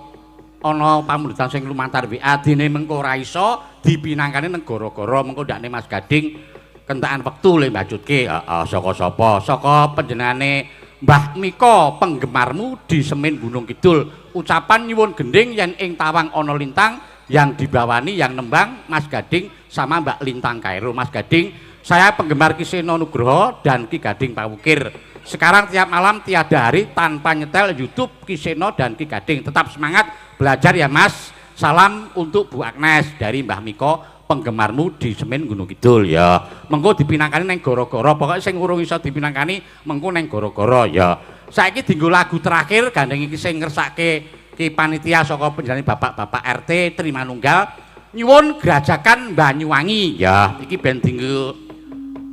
ana pamundutan sing lumantar WA dene mengko ora iso dipinangkane negara-gara mengko ndakne Mas Gading kentekan wektu le mbajutke. Heeh, saka sapa? Saka panjenengane Mbah Mika penggemarmu di Semen Gunung Kidul. Ucapan nyuwun gending yen ing tawang ana lintang yang dibawani yang nembang Mas Gading sama Mbak Lintang Kairo. Mas Gading, saya penggemar Ki Seno Nugroho dan Ki Gading Pawukir. Sekarang tiap malam tiada hari tanpa nyetel YouTube Ki Seno dan Ki Gading. Tetap semangat belajar ya Mas. Salam untuk Bu Agnes dari Mbah Miko penggemarmu di Semen Gunung Kidul ya. Mengko dipinangkani neng goro-goro. Pokoknya sing urung iso dipinangkani mengko neng goro-goro ya. Saiki dienggo lagu terakhir gandeng iki sing ngersake Ki panitia saka panjenengan bapak-bapak RT Trimanunggal nyuwun Grajakan Banyuwangi ya. Iki ben dienggo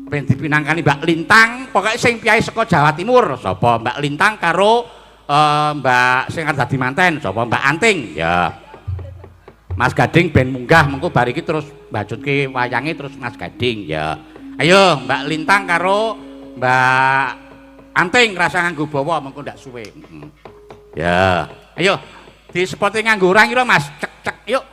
ben dipinangkani Mbak Lintang, pokoknya sing piyai saka Jawa Timur sapa Mbak Lintang karo Mbak sing arep dadi manten sapa Mbak Anting ya. Mas Gading ben munggah mengko bar iki terus mbajutke wayange terus Mas Gading ya. Ayo Mbak Lintang karo Mbak Anting rasa nganggo bawa mengko ndak suwe. Ya. Ayo di spot nganggo orang kira Mas. Cek yuk.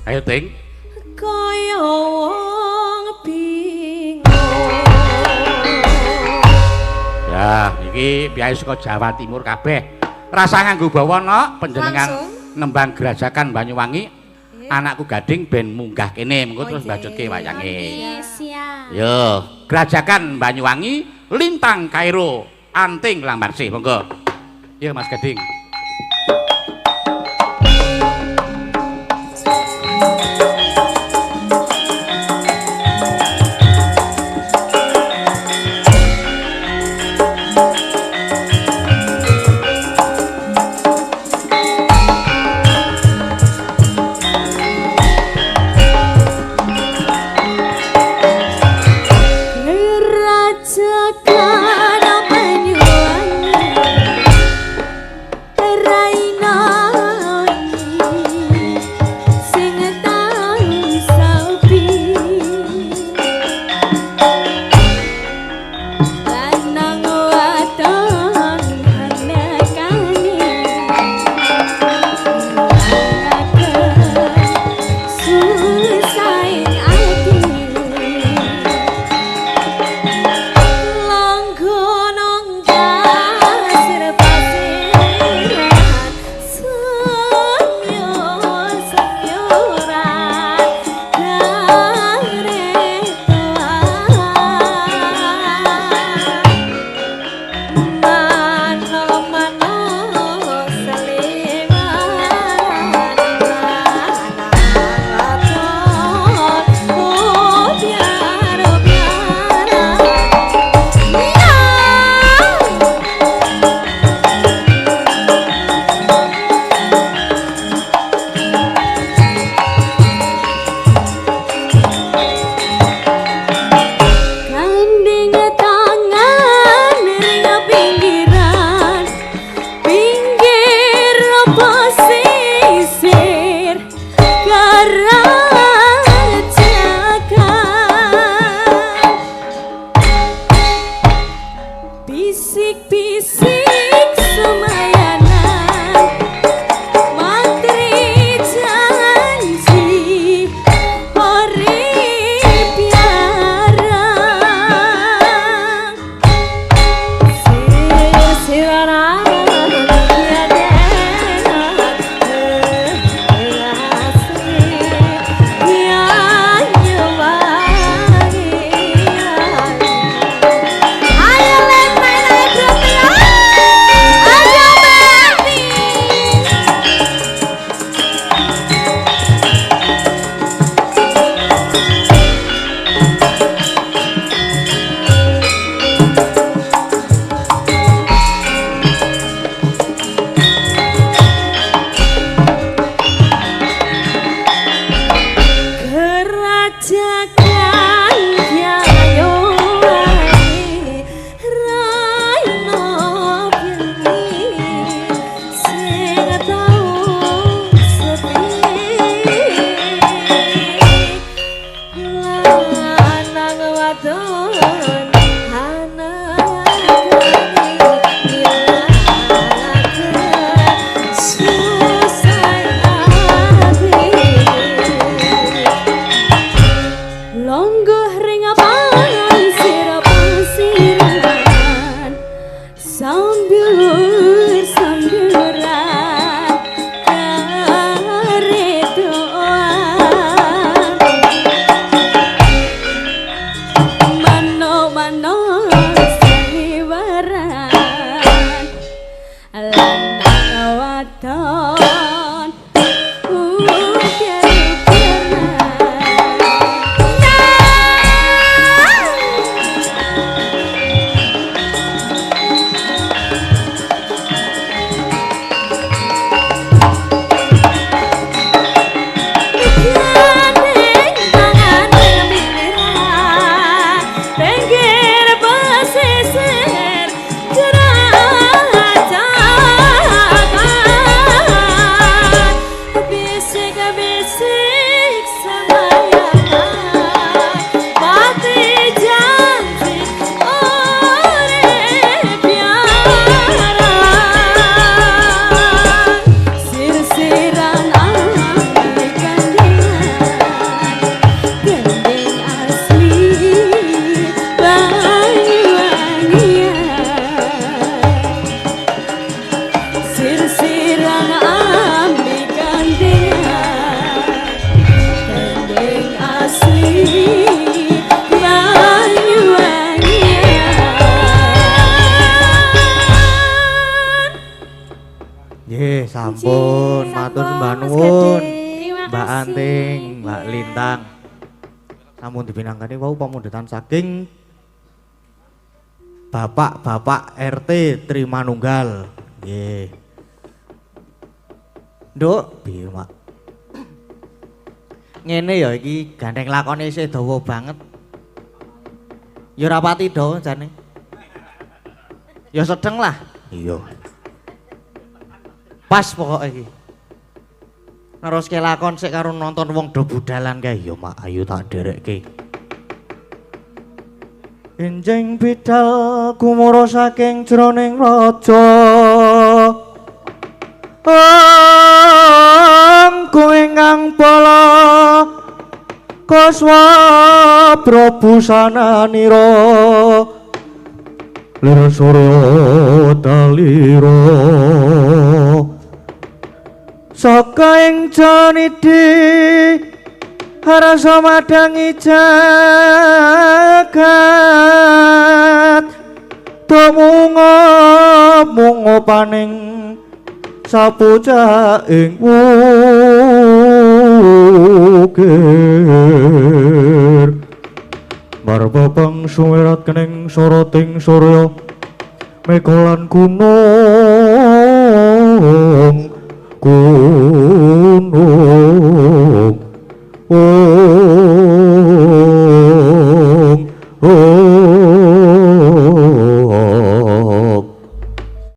Ayo Ting. Kaya wong bingung. Ya, iki piyai saka Jawa Timur kabeh. Rasa nganggo bawa no panjenengan nembang Grajakan Banyuwangi. Anakku Gading ben munggah kene mengko terus mbajutke wayange. Siap. Yo, Grajakan Banyuwangi, Lintang Kairo, Anting Lambarsih monggo. Yo Mas Gading. Rajakan Banyuwangi Mbak Mas Nuwun. Gede. Terima Mbak kasih. Anting, Mbak Lintang. Sampun dipinangkani wau pamundutan saking Bapak RT Trimanunggal. Nggih. Nduk, piye, Mak? Ngene ya iki gandeng lakone isih dawa banget. Ya ora pati dawa jane. Ya sedeng lah. Iya. Pas pokok iki. Neruske lakon sik karo nonton wong do budalan kae. Ya Mak, ayo tak derekke. Enjing bidal kumara saking jroning raja. Angku ingkang pala kaswa prabusananira lir surya dalira saka ing janidi harasa madangi jagat tumungo paning sapuja ing wukir marbabang sumerat kening soroting surya mekolan gunung